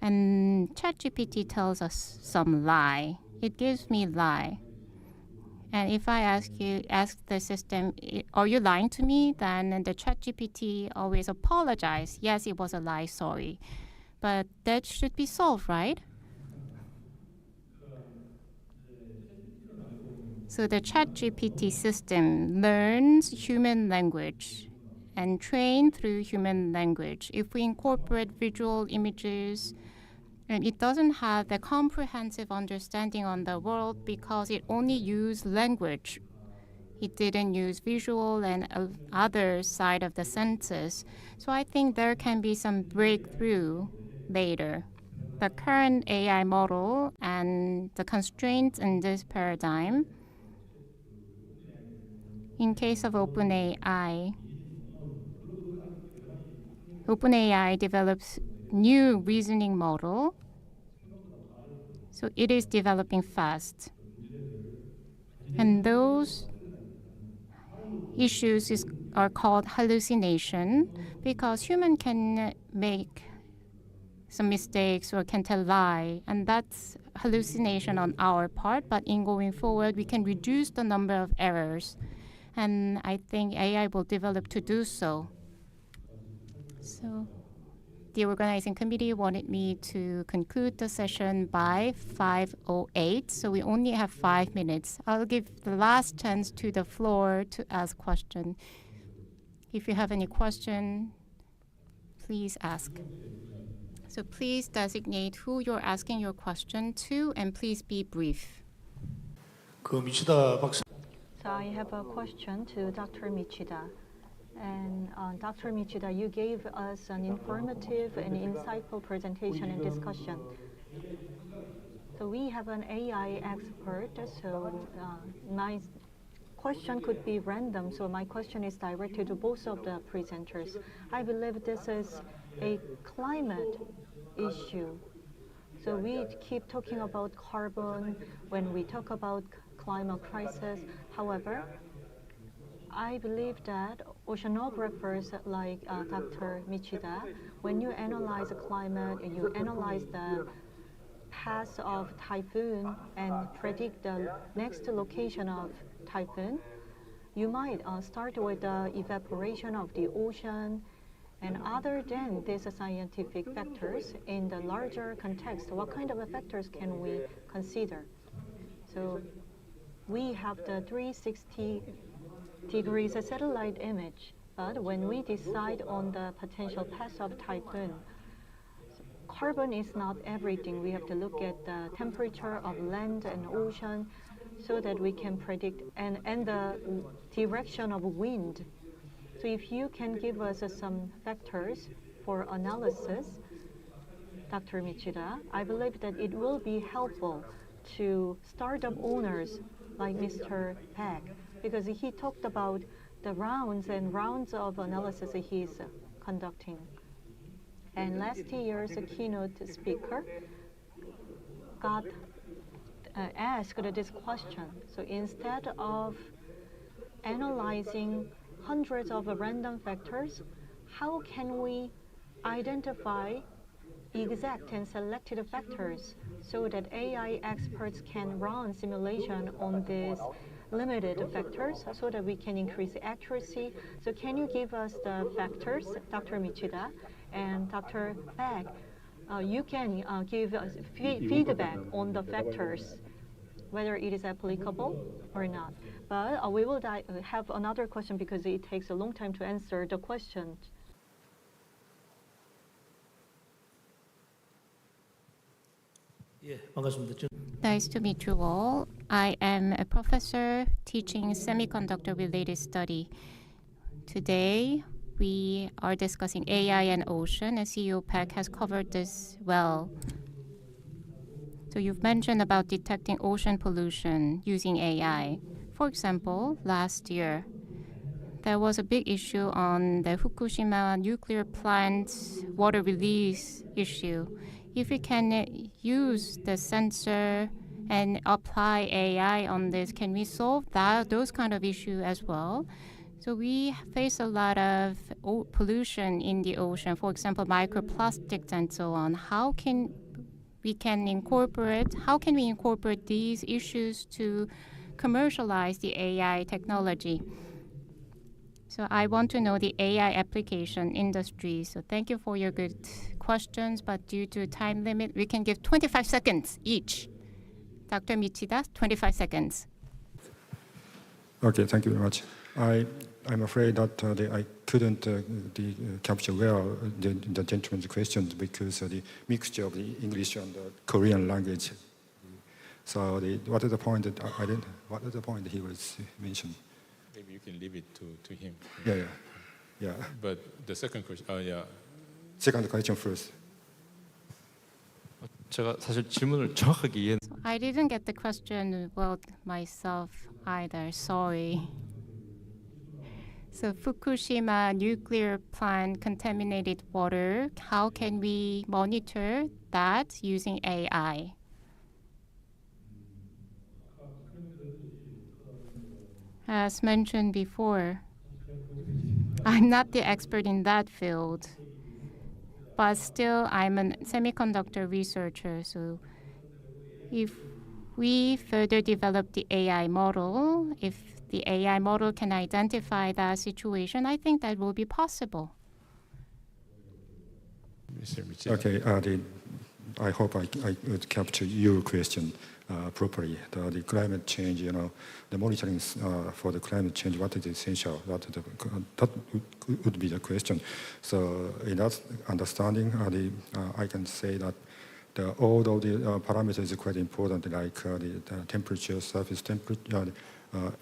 And ChatGPT tells us some lie. It gives me lie. And if I ask the system, are you lying to me? Then the ChatGPT always apologize. Yes, it was a lie, sorry. But that should be solved, right? So the ChatGPT system learns human language and train through human language. If we incorporate visual images, and it doesn't have the comprehensive understanding on the world because it only used language. It didn't use visual and other side of the senses. So I think there can be some breakthrough later. The current AI model and the constraints in this paradigm, in case of OpenAI develops new reasoning model, so it is developing fast. And those issues are called hallucination because human can make some mistakes or can tell lie, and that's hallucination on our part, but in going forward, we can reduce the number of errors. And I think AI will develop to do so. So the organizing committee wanted me to conclude the session by 5:08, so we only have 5 minutes. I'll give the last chance to the floor to ask question. If you have any question, please ask. So please designate who you're asking your question to, and please be brief. So I have a question to Dr. Michida. And Dr. Michida, you gave us an informative and insightful presentation and discussion. So we have an AI expert, so my question could be random. So my question is directed to both of the presenters. I believe this is a climate issue. So we keep talking about carbon when we talk about climate crisis. However, I believe that oceanographers like Dr. Michida, when you analyze the climate and you analyze the path of typhoon and predict the next location of typhoon, you might start with the evaporation of the ocean. And other than these scientific factors, in the larger context, what kind of factors can we consider? So we have the 360 degrees satellite image, but when we decide on the potential path of typhoon, carbon is not everything. We have to look at the temperature of land and ocean so that we can predict and the direction of wind. So if you can give us some factors for analysis, Dr. Michida, I believe that it will be helpful to startup owners like Mr. Peck, because he talked about the rounds and rounds of analysis he's conducting. And last year's keynote speaker got asked this question. So instead of analyzing hundreds of random factors, how can we identify exact and selected factors so that AI experts can run simulation on these limited factors so that we can increase accuracy? So can you give us the factors, Dr. Michida and Dr. Beck? You can give us feedback on the factors, whether it is applicable or not. But we will have another question because it takes a long time to answer the question. Nice to meet you all. I am a professor teaching semiconductor-related study. Today, we are discussing AI and ocean, and CEO Peck has covered this well. So you've mentioned about detecting ocean pollution using AI. For example, last year, there was a big issue on the Fukushima nuclear plant water release issue. If we can use the sensor and apply AI on this, can we solve those kind of issues as well? So we face a lot of pollution in the ocean, for example, microplastics and so on. How can we incorporate these issues to commercialize the AI technology? So I want to know the AI application industry. So thank you for your good questions, but due to time limit, we can give 25 seconds each. Dr. Michida, 25 seconds. Okay, thank you very much. I'm afraid that I couldn't capture well the gentleman's questions because of the mixture of the English and the Korean language. So what is the point that what is the point he was mentioning? Maybe you can leave it to him. Yeah. But the second question, Second question first. 제가 사실 질문을 정확하게 이해. I didn't get the question well myself either. Sorry. So Fukushima nuclear plant contaminated water. How can we monitor that using AI? As mentioned before, I'm not the expert in that field, but still I'm a semiconductor researcher. So if we further develop the AI model, if the AI model can identify that situation, I think that will be possible. Okay, I hope I would capture your question properly. The climate change, the monitoring for the climate change, what is essential? That would be the question. So in that understanding, I can say that all of the parameters are quite important, like the temperature, surface temperature,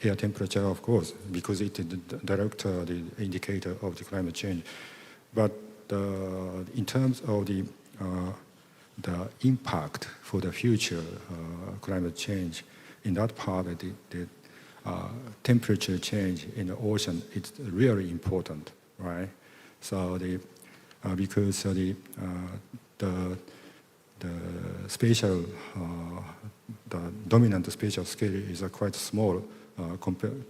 air temperature, of course, because it is the direct the indicator of the climate change. But in terms of the impact for the future climate change, in that part, the temperature change in the ocean is really important, right? So because the spatial, the dominant spatial scale is quite small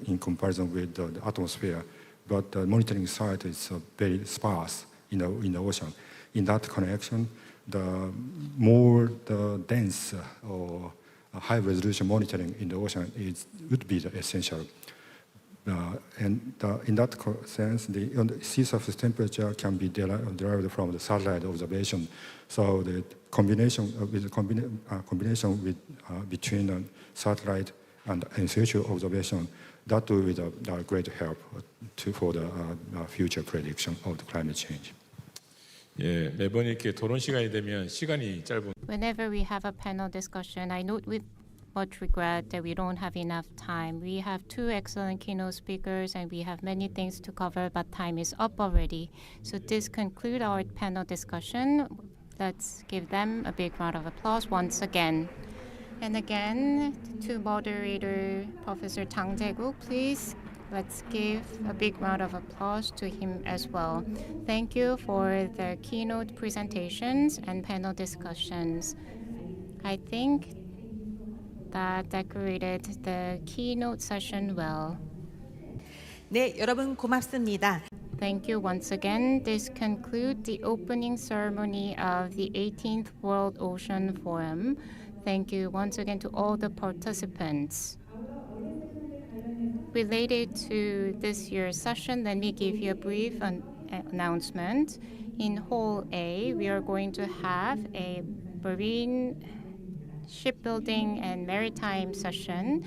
in comparison with the atmosphere, but the monitoring site is very sparse in the ocean. In that connection, the more the dense or high resolution monitoring in the ocean would be the essential. And in that sense, the sea surface temperature can be derived from the satellite observation. So the combination between the satellite and in situ observation, that will be a great help for the future prediction of the climate change. 예, 매번 이렇게 토론 시간이 되면 시간이 짧은. Whenever we have a panel discussion, I note with much regret that we don't have enough time. We have 2 excellent keynote speakers and we have many things to cover, but time is up already. So this concludes our panel discussion. Let's give them a big round of applause once again. And again, to moderator Professor Jang Jae-guk, please let's give a big round of applause to him as well. Thank you for the keynote presentations and panel discussions. I think that decorated the keynote session well. 네, 여러분 고맙습니다. Thank you once again. This concludes the opening ceremony of the 18th World Ocean Forum. Thank you once again to all the participants. Related to this year's session, let me give you a brief announcement. In Hall A, we are going to have a marine shipbuilding and maritime session.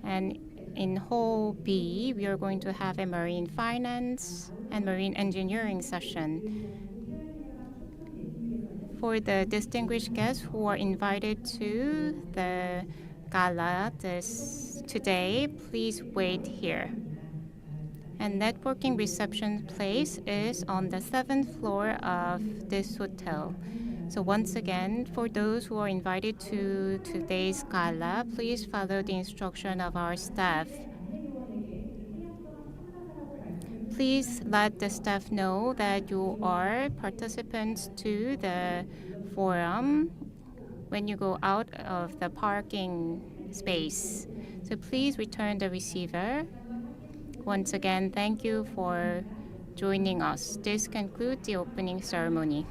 And in Hall B, we are going to have a marine finance and marine engineering session. For the distinguished guests who are invited to the gala today, please wait here. And networking reception place is on the 7th floor of this hotel. So once again, for those who are invited to today's gala, please follow the instruction of our staff. Please let the staff know that you are participants to the forum when you go out of the parking space. So please return the receiver. Once again, thank you for joining us. This concludes the opening ceremony.